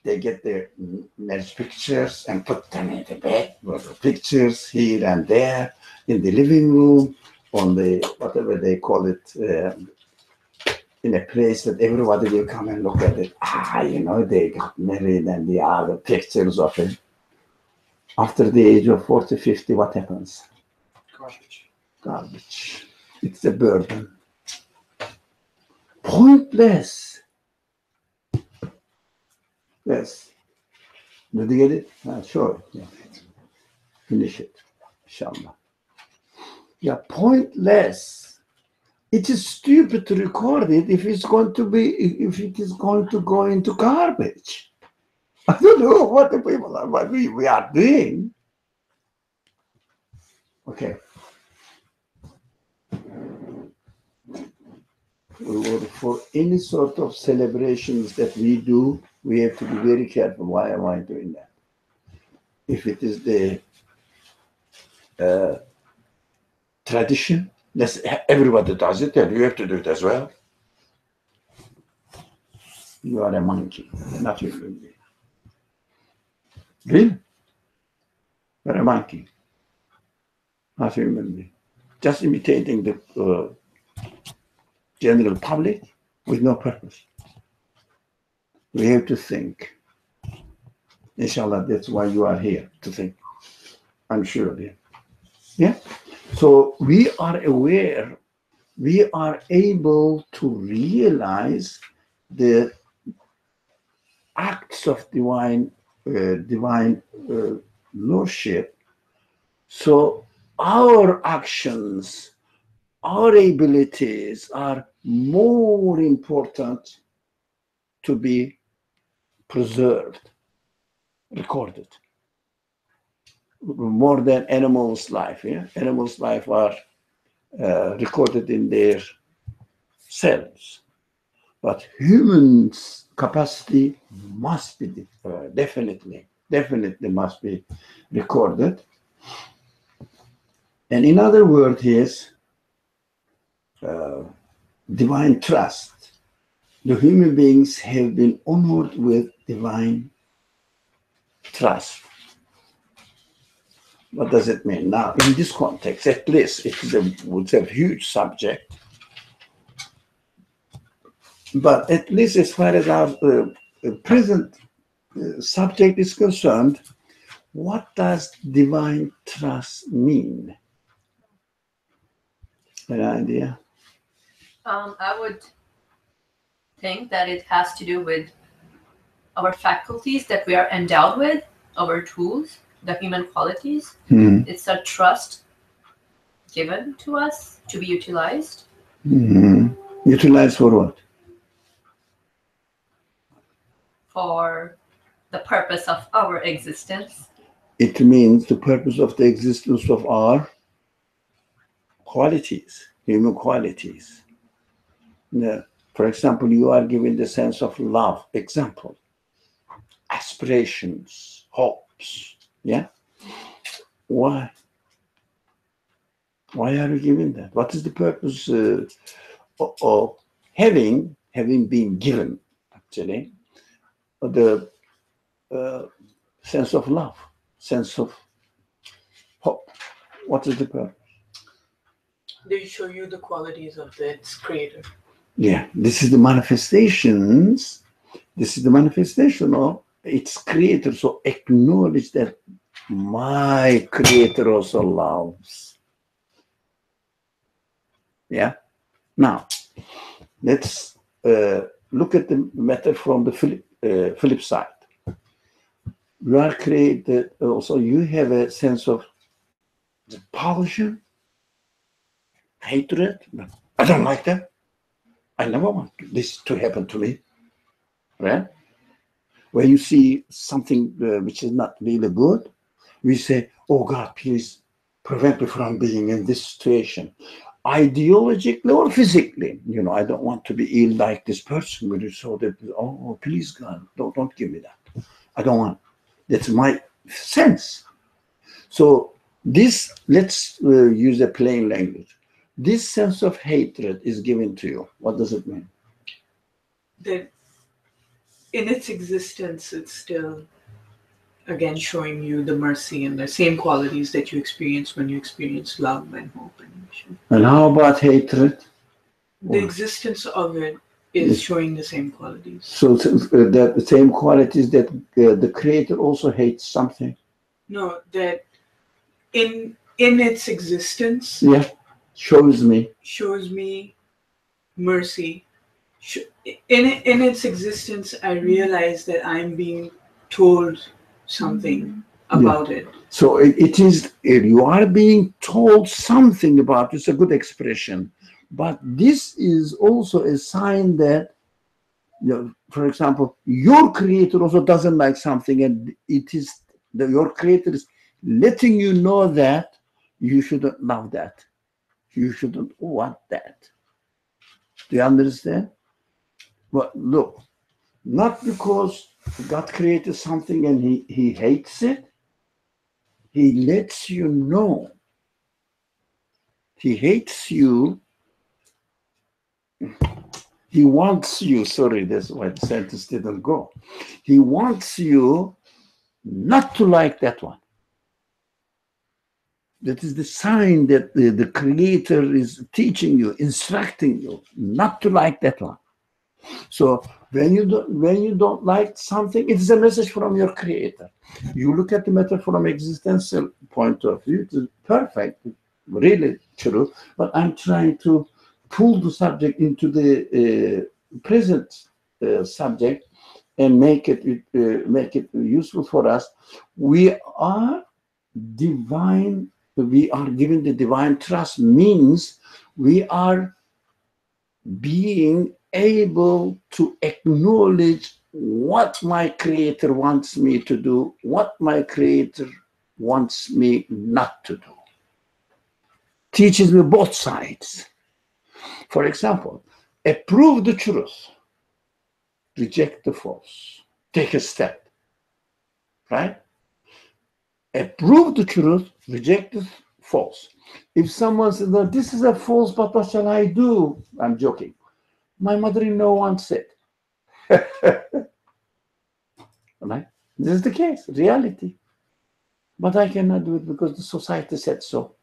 they get their nice pictures and put them in the bed, with the pictures here and there, in the living room, on the, whatever they call it, in a place that everybody will come and look at it. They got married and they are the pictures of it. After the age of 40, 50, what happens? Garbage. It's a burden. Pointless. Yes. Did you get it? Sure. Yeah. Finish it. Inshallah. Yeah, pointless. It is stupid to record it if it is going to go into garbage. I don't know what the people are, what we are doing. Okay. For any sort of celebrations that we do, we have to be very careful. Why am I doing that? If it is the tradition, everybody does it, and you have to do it as well. You are a monkey, not a human being. Really? You're a monkey, not a human being. Just imitating the general public with no purpose. We have to think. Inshallah, that's why you are here, to think. I'm sure. Yeah? So we are aware, we are able to realize the acts of divine lordship. So our actions, our abilities are more important to be preserved, recorded, more than animals' life. Yeah? Animals' life are recorded in their cells, but humans' capacity must be definitely must be recorded. And in other words, is divine trust. The human beings have been honored with divine trust. What does it mean? Now, in this context, at least it's a huge subject. But at least as far as our present subject is concerned, what does divine trust mean? An idea? I would think that it has to do with our faculties that we are endowed with, our tools, the human qualities. It's a trust given to us to be utilized. Utilized for what? For the purpose of our existence. It means the purpose of the existence of our qualities, human qualities. Now, for example, you are given the sense of love, example, aspirations, hopes, yeah? Why? Why are you given that? What is the purpose of having been given, actually, the sense of love, sense of hope? What is the purpose? They show you the qualities of its creator. Yeah, this is the manifestations. This is the manifestation of its creator. So acknowledge that my creator also loves. Yeah. Now, let's look at the matter from the flip side. You are created, also you have a sense of repulsion, hatred. I don't like that. I never want this to happen to me. Right? When you see something which is not really good, we say, oh God, please prevent me from being in this situation. Ideologically or physically, you know, I don't want to be ill like this person. So that, oh, please God, don't give me that. I don't want. That's my sense. So this, let's use a plain language. This sense of hatred is given to you. What does it mean? That in its existence, it's still, again, showing you the mercy and the same qualities that you experience when you experience love and hope and mission. And how about hatred? The existence of it is showing the same qualities. So that the same qualities that the creator also hates something. No, that in its existence, yeah, shows me mercy. In its existence, I realize that I'm being told something about it. So it is, you are being told something about it. It's a good expression. But this is also a sign that, you know, for example, your creator also doesn't like something, and it is your creator is letting you know that you shouldn't love that. You shouldn't want that. Do you understand? But look, not because God created something and he hates it. He lets you know. He hates you. He wants you, sorry, that's why the sentence didn't go. He wants you not to like that one. That is the sign that the creator is teaching you, instructing you not to like that one. So when you don't like something, it is a message from your creator. You look at the matter from existential point of view, it is perfect, really true, but I'm trying to pull the subject into the present subject and make it useful for us. We are divine. We are given the divine trust, means we are being able to acknowledge what my creator wants me to do, what my creator wants me not to do. Teaches me both sides. For example, approve the truth, reject the false, take a step, right? Approve the truth, reject the false. If someone says, no, this is a false, but what shall I do? I'm joking. My mother-in-law once said, right? This is the case, reality. But I cannot do it because the society said so.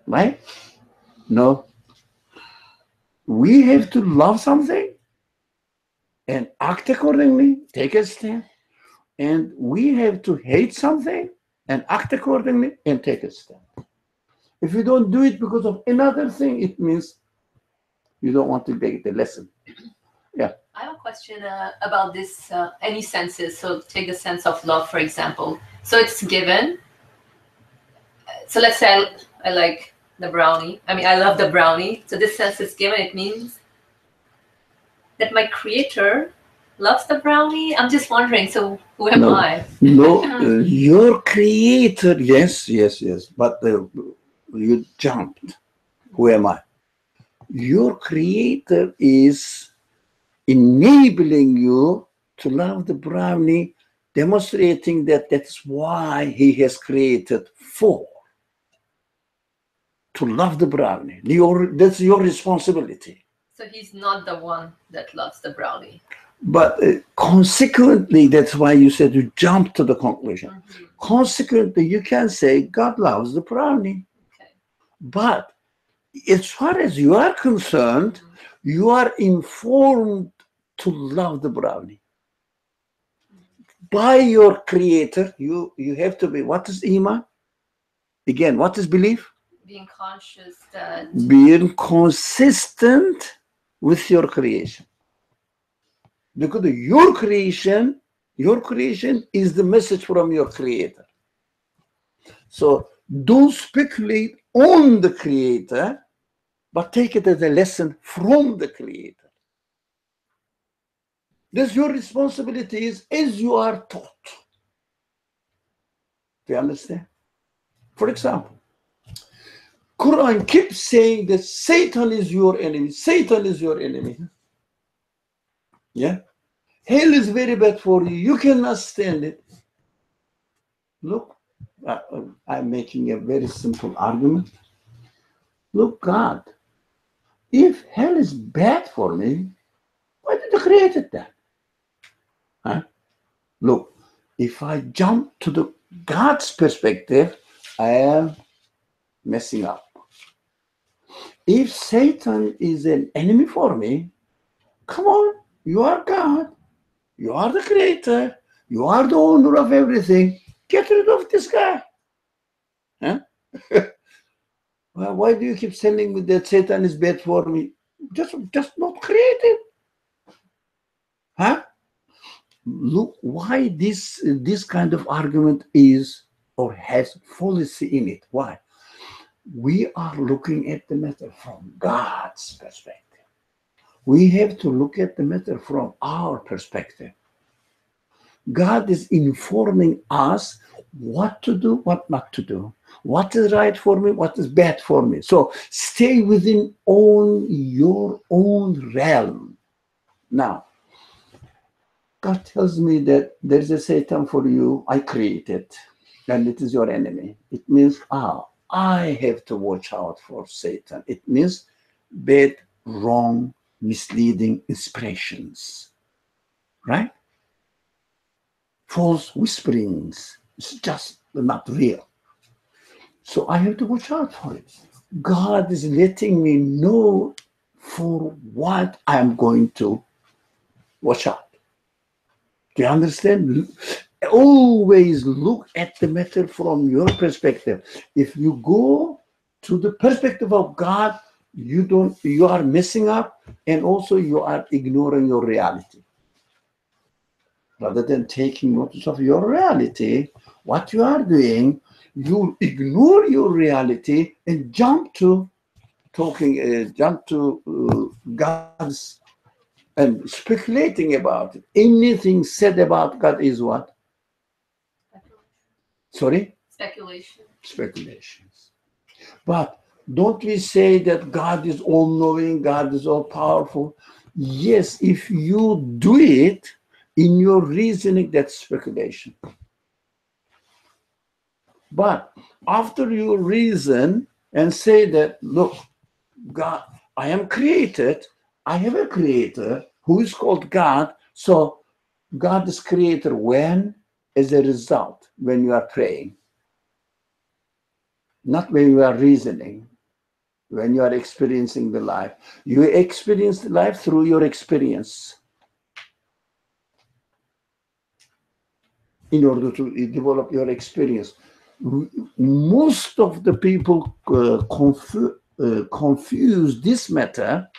Right? No. We have to love something and act accordingly, take a stand. And we have to hate something and act accordingly and take a stand. If you don't do it because of another thing, it means you don't want to take the lesson. Yeah. I have a question about this, any senses. So take the sense of love, for example. So it's given. So let's say I like the brownie. I mean, I love the brownie. So this sense is given. It means that my creator loves the brownie. I'm just wondering, so who am I? No, your creator, yes. But you jumped. Who am I? Your creator is enabling you to love the brownie, demonstrating that that's why he has created to love the brownie. That's your responsibility. So he's not the one that loves the brownie. But consequently, that's why you said you jump to the conclusion. Mm-hmm. Consequently, you can say God loves the brownie. Okay. But as far as you are concerned, you are informed to love the brownie. By your creator, you have to be, what is Iman? Again, what is belief? Being conscious that... Being consistent with your creation. Because your creation is the message from your creator. So don't speculate on the creator, but take it as a lesson from the creator. That's your responsibility is as you are taught. Do you understand? For example, Quran keeps saying that Satan is your enemy. Satan is your enemy. Yeah? Hell is very bad for you. You cannot stand it. Look, I'm making a very simple argument. Look, God, if hell is bad for me, why did you create it then? Huh? Look, if I jump to the God's perspective, I am messing up. If Satan is an enemy for me, come on, you are God. You are the creator. You are the owner of everything. Get rid of this guy. Huh? Well, why do you keep telling me that Satan is bad for me? Just not create it. Huh? Look why this kind of argument is or has fallacy in it. Why? We are looking at the matter from God's perspective. We have to look at the matter from our perspective. God is informing us what to do, what not to do, what is right for me, what is bad for me. So stay within your own realm. Now, God tells me that there's a Satan for you, I created, and it is your enemy. It means, I have to watch out for Satan. It means bad, wrong, misleading inspirations, right? False whisperings. It's just not real. So I have to watch out for it. God is letting me know for what I'm going to watch out. Do you understand? Always look at the matter from your perspective. If you go to the perspective of God, you are messing up, and also you are ignoring your reality. Rather than taking notice of your reality, what you are doing, you ignore your reality and jump to God's and speculating about it. Anything said about God is what? Sorry? Speculation. Speculations. But don't we say that God is all-knowing, God is all-powerful? Yes, if you do it in your reasoning, that's speculation. But after you reason and say that, look, God, I am created, I have a creator who is called God, so God is creator when? as a result when you are praying, not when you are reasoning, when you are experiencing the life. You experience the life through your experience. In order to develop your experience. Most of the people confuse this matter,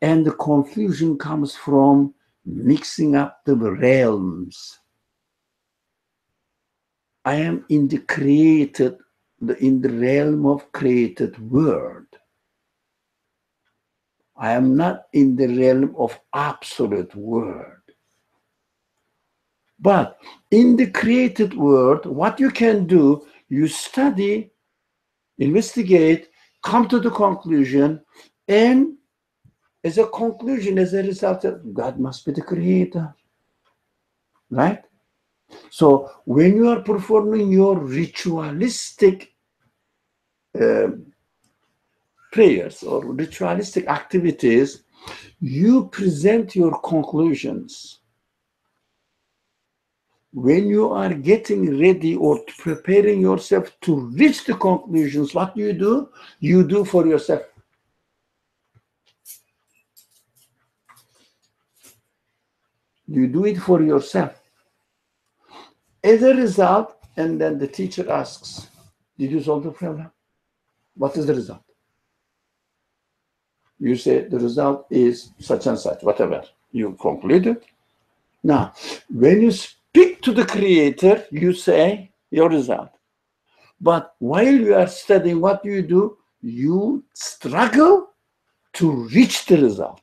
and the confusion comes from mixing up the realms. I am in the created, in the realm of created world. I am not in the realm of absolute world. But in the created world, what you can do, you study, investigate, come to the conclusion, and as a conclusion, as a result, God must be the creator. Right? So when you are performing your ritualistic prayers or ritualistic activities, you present your conclusions. When you are getting ready or preparing yourself to reach the conclusions, what do? You do for yourself. You do it for yourself. As a result, and then the teacher asks, did you solve the problem? What is the result? You say the result is such and such, whatever. You concluded. Now, when you speak to the creator, you say your result. But while you are studying, what do? You struggle to reach the result.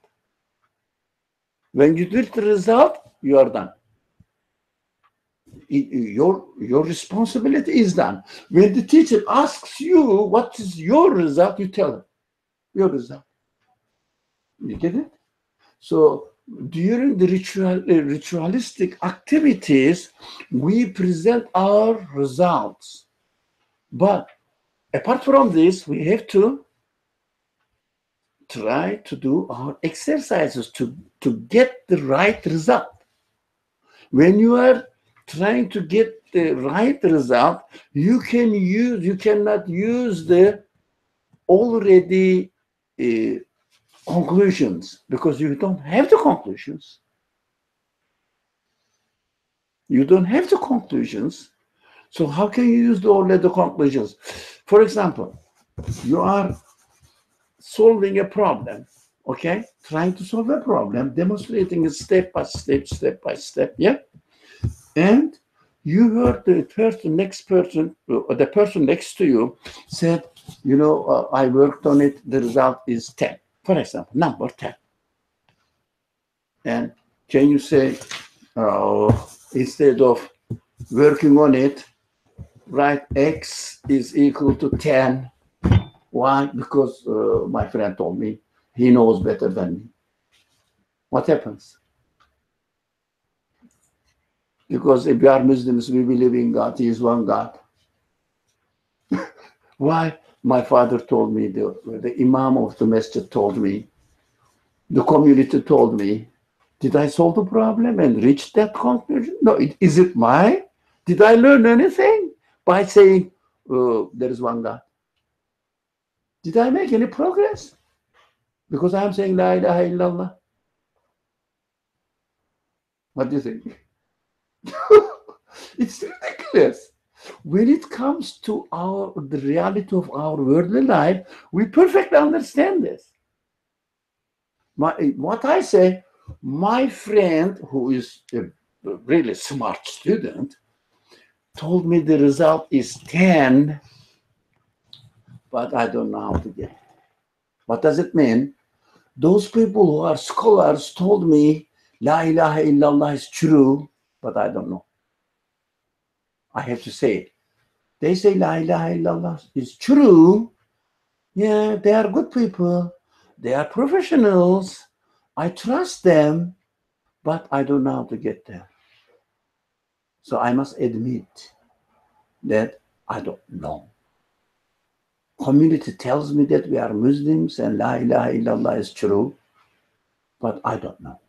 When you reach the result, you are done. Your responsibility is done. When the teacher asks you, what is your result? You tell him your result. You get it? So during the ritualistic activities, we present our results. But apart from this, we have to try to do our exercises to get the right result. When you are trying to get the right result, you cannot use the already conclusions, because you don't have the conclusions. You don't have the conclusions. So how can you use the conclusions? For example, you are solving a problem, okay? Trying to solve a problem, demonstrating it step by step, yeah? And you heard the person next to you said, I worked on it, the result is 10. For example, number 10. And can you say, instead of working on it, write X is equal to 10. Why? Because my friend told me he knows better than me. What happens? Because if we are Muslims, we believe in God. He is one God. Why? My father told me, the Imam of the masjid told me, the community told me. Did I solve the problem and reach that conclusion? No. Is it mine? Did I learn anything by saying there is one God? Did I make any progress? Because I'm saying La ilaha illallah. What do you think? It's ridiculous. When it comes to the reality of our worldly life, we perfectly understand this. What I say, my friend, who is a really smart student, told me the result is 10, but I don't know how to get it. What does it mean? Those people who are scholars told me La ilaha illallah is true, but I don't know. I have to say it. They say La ilaha illallah is true. Yeah, they are good people. They are professionals. I trust them, but I don't know how to get there. So I must admit that I don't know. Community tells me that we are Muslims and La ilaha illallah is true, but I don't know.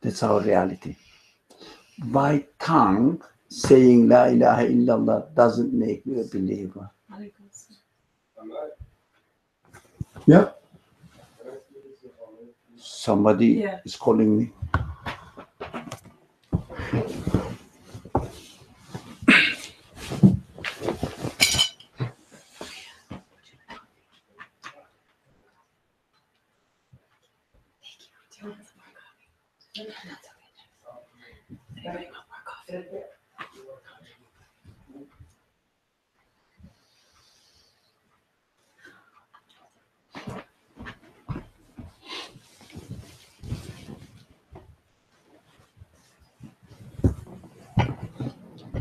That's our reality. by tongue saying La ilaha illallah doesn't make you a believer. Yeah. Somebody Yeah. is calling me.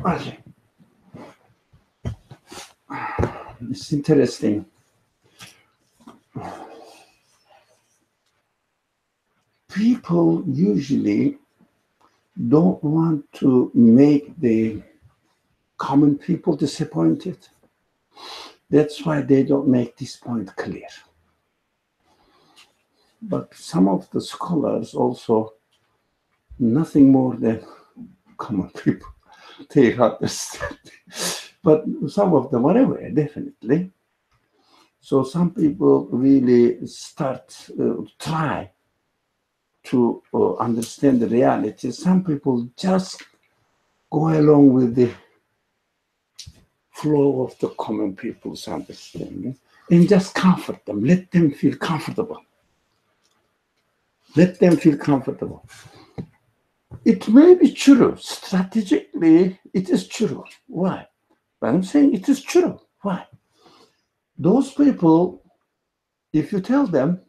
Okay. It's interesting. People usually don't want to make the common people disappointed. That's why they don't make this point clear. But some of the scholars also, nothing more than common people, they understand. But some of them are aware, definitely. So some people really start, try to understand the reality. Some people just go along with the flow of the common people's understanding and just comfort them. Let them feel comfortable. Let them feel comfortable. It may be true. Strategically, it is true. Why? But I'm saying it is true. Why? Those people, if you tell them,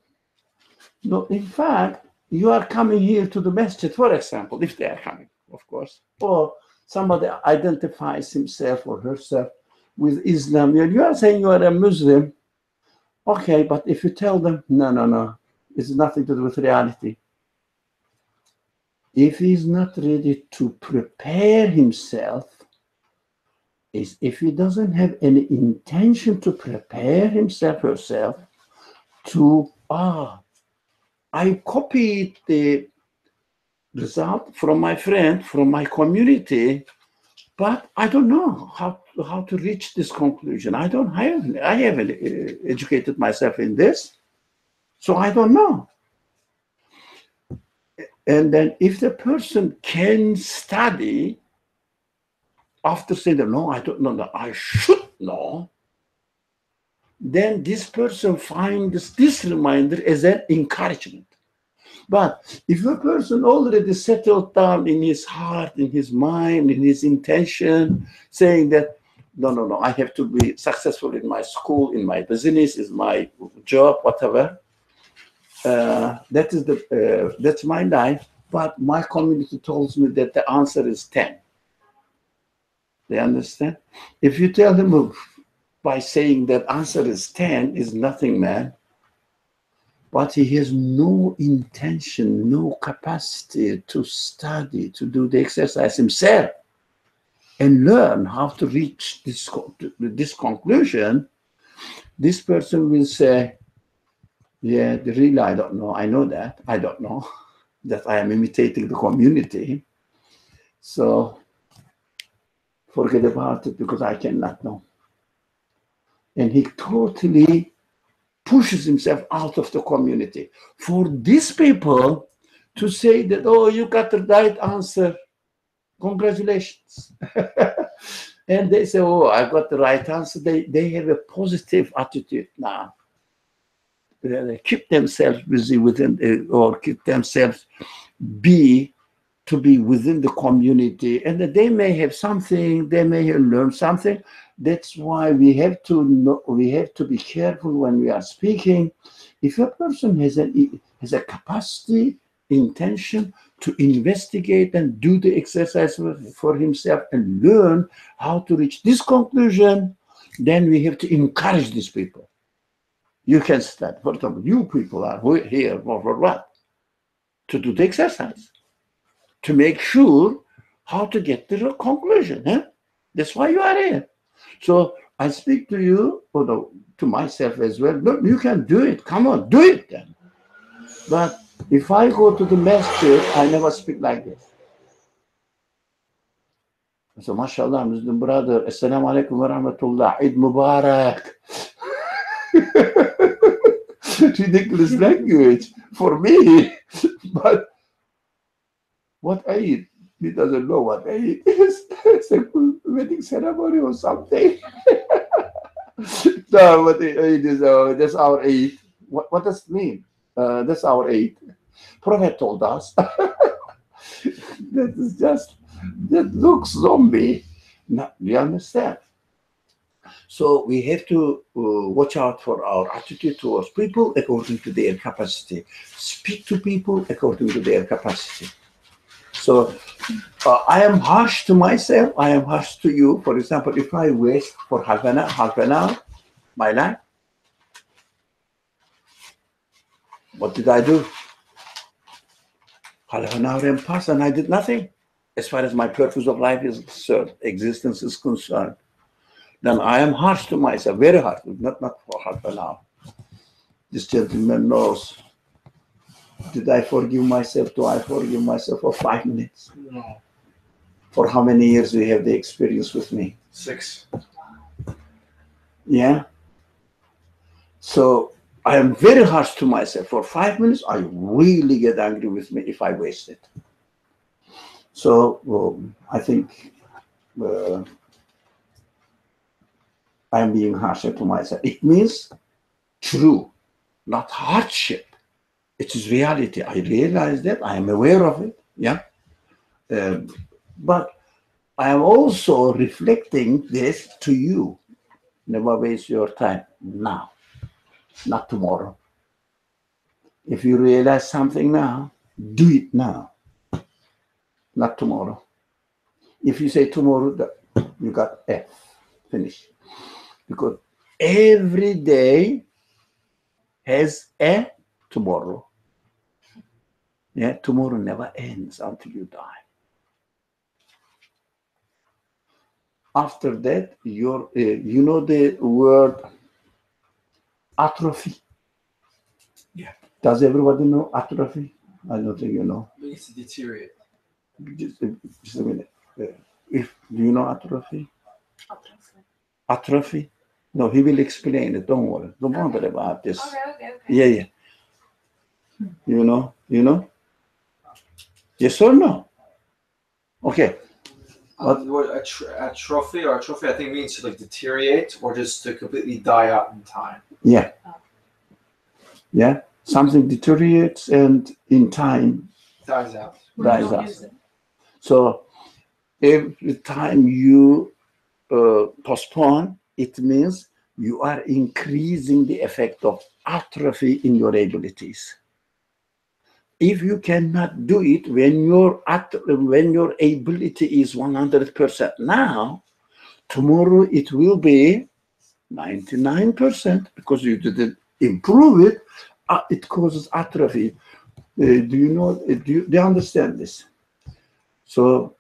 no, in fact, you are coming here to the masjid, for example, if they are coming, of course, or somebody identifies himself or herself with Islam, and you are saying you are a Muslim, okay, but if you tell them, no, it's nothing to do with reality. If he's not ready to prepare himself, if he doesn't have any intention to prepare himself or herself to, I copied the result from my friend, from my community, but I don't know how to reach this conclusion. I haven't educated myself in this, so I don't know. And then if the person can study after saying that, no, I don't know, that I should know, then this person finds this reminder as an encouragement. But if a person already settled down in his heart, in his mind, in his intention, saying that, no, I have to be successful in my school, in my business, in my job, whatever, that's my life, but my community tells me that the answer is 10. They understand? If you tell them by saying that answer is 10 is nothing, man, but he has no intention, no capacity to study, to do the exercise himself and learn how to reach this conclusion, this person will say, yeah, really, I don't know. I know that. I don't know that I am imitating the community. So forget about it because I cannot know. And he totally pushes himself out of the community. For these people to say that, oh, you got the right answer, congratulations. And they say, oh, I got the right answer. They have a positive attitude now. They keep themselves busy within, or keep themselves to be within the community, and that they may have something, they may have learned something. That's why we have to know, we have to be careful when we are speaking. If a person has a capacity, intention to investigate and do the exercise for himself and learn how to reach this conclusion, then we have to encourage these people. You can start, for example, you people are here for what? To do the exercise, to make sure how to get to the conclusion. Huh? That's why you are here. So I speak to you, or to myself as well. Look, you can do it. Come on, do it then. But if I go to the masjid, I never speak like this. So, mashallah, Muslim brother, Assalamu alaikum wa rahmatullah, Eid Mubarak. Ridiculous language for me. But what Eid? He doesn't know what Eid is. It's a wedding ceremony or something. No, but Eid is, that's our Eid. What does it mean? That's our Eid. Prophet told us. That is just, that looks zombie. No, you understand? So we have to watch out for our attitude towards people according to their capacity. Speak to people according to their capacity. So I am harsh to myself. I am harsh to you. For example, if I waste for half an hour, my life, what did I do? Half an hour and passed and I did nothing. As far as my purpose of life is concerned, existence is concerned, then I am harsh to myself, very harsh, not for half an hour. This gentleman knows. Did I forgive myself? Do I forgive myself for 5 minutes? No. For how many years we have the experience with me? 6. Yeah. So I am very harsh to myself. For 5 minutes, I really get angry with me if I waste it. So I think I'm being harsher to myself. It means true, not hardship. It is reality. I realize that. I am aware of it. Yeah. But I am also reflecting this to you. Never waste your time now, not tomorrow. If you realize something now, do it now, not tomorrow. If you say tomorrow, you got F, finish. Because every day has a tomorrow. Yeah, tomorrow never ends until you die. After that, you know the word atrophy? Yeah. Does everybody know atrophy? I don't think you know. It needs to deteriorate. Just a minute. Do you know atrophy? Atrophy? No, he will explain it. Don't worry. Don't bother about this. Okay. Yeah. You know? Yes or no? Okay. What atrophy or atrophy, I think means to like deteriorate or just to completely die out in time. Yeah. Yeah. Something deteriorates and in time Dies out. dies out. So every time you postpone, it means you are increasing the effect of atrophy in your abilities. If you cannot do it when your ability is 100% now, tomorrow it will be 99% because you didn't improve it. It causes atrophy. Do you understand this? So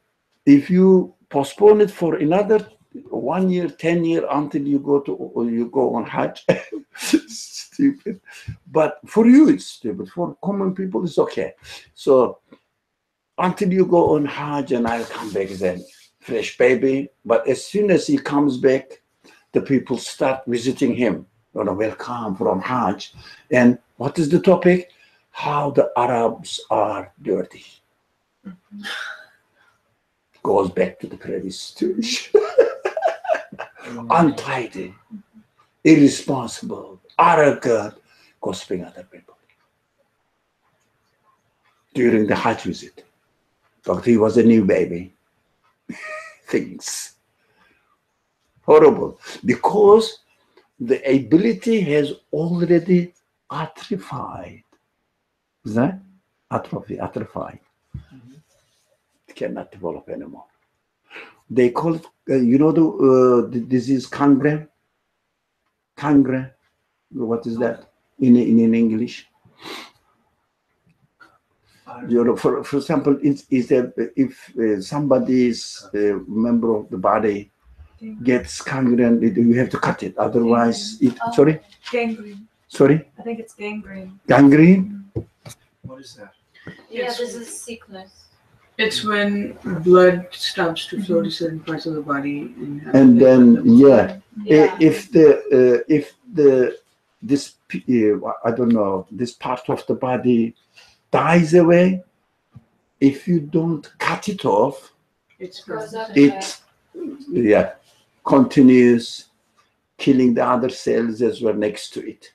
if you postpone it for another 1 year, 10 years until you go on Hajj, stupid. But for you it's stupid. For common people it's okay. So until you go on Hajj and I'll come back then, fresh baby. But as soon as he comes back, the people start visiting him. Welcome from Hajj. And what is the topic? How the Arabs are dirty. Goes back to the previous situation. Untidy, irresponsible, arrogant, gossiping other people. During the Hajj visit, but he was a new baby. Things horrible because the ability has already atrophied. Is that atrophied? It cannot develop anymore. They call it, the disease Cangren. Cangren. What is that in English? For example, if somebody is a member of the body gets gangrene, you have to cut it. Otherwise, sorry? Gangrene. Sorry? I think it's gangrene. Gangrene? What is that? Yeah, this is sickness. It's when blood stops to flow to certain parts of the body, And then, yeah, Yeah. if this I don't know, this part of the body dies away, if you don't cut it off, it's Goes up. it continues killing the other cells as well next to it.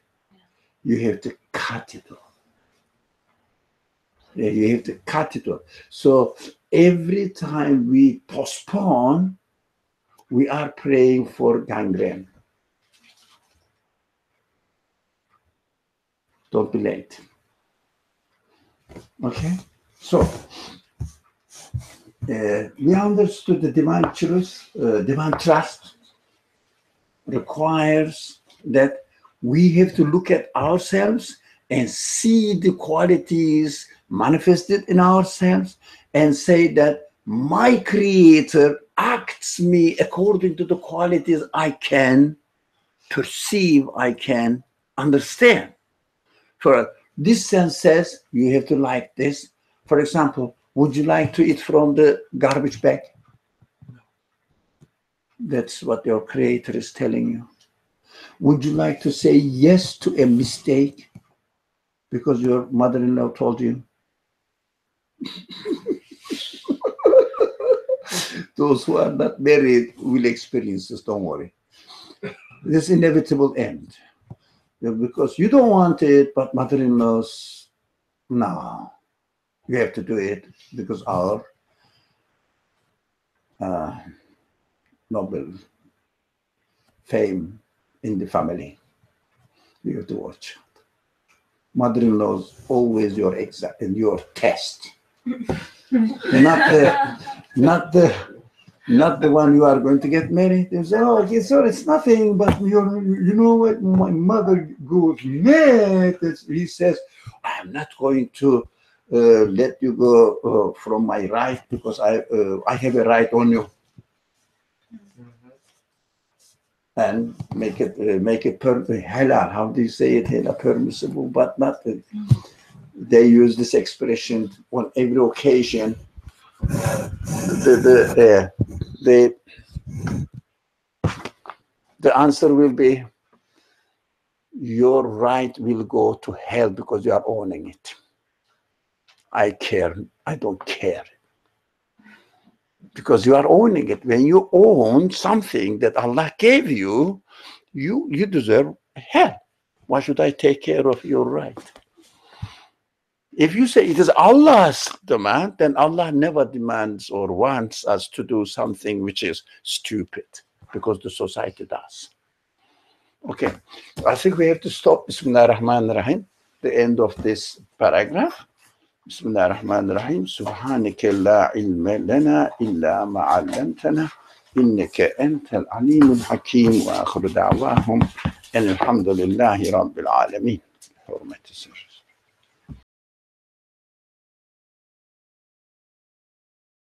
You have to cut it off. Yeah, you have to cut it off. So every time we postpone, we are praying for gangrene. Don't be late. Okay? So we understood the divine truth, divine trust requires that we have to look at ourselves and see the qualities manifested in ourselves and say that my creator acts me according to the qualities I can perceive, I can understand. For this sense says you have to like this. For example, would you like to eat from the garbage bag? That's what your creator is telling you. Would you like to say yes to a mistake because your mother-in-law told you? Those who are not married will experience this, don't worry. This inevitable end. Because you don't want it, but mother-in-law's, no, you have to do it because our noble fame in the family. You have to watch. Mother-in-law's always your exact and your test. Not the one you are going to get married. They say, oh, it's nothing, but you know what? My mother goes mad. He says, I'm not going to let you go from my right because I have a right on you. And make it halal. How do you say it? Halal, permissible, but not. They use this expression on every occasion. The answer will be your right will go to hell because you are owning it. I care. I don't care. Because you are owning it. When you own something that Allah gave you, you deserve hell. Why should I take care of your right? If you say it is Allah's demand, then Allah never demands or wants us to do something which is stupid, because the society does. Okay, I think we have to stop. Bismillah ar-Rahman ar-Rahim, the end of this paragraph. Bismillah ar-Rahman ar-Rahim. Subhanaka la ilma lana illa ma 'allamtana innaka antal alimul hakim wa akhiru da'wahum alhamdulillahi rabbil alamin. Hurmat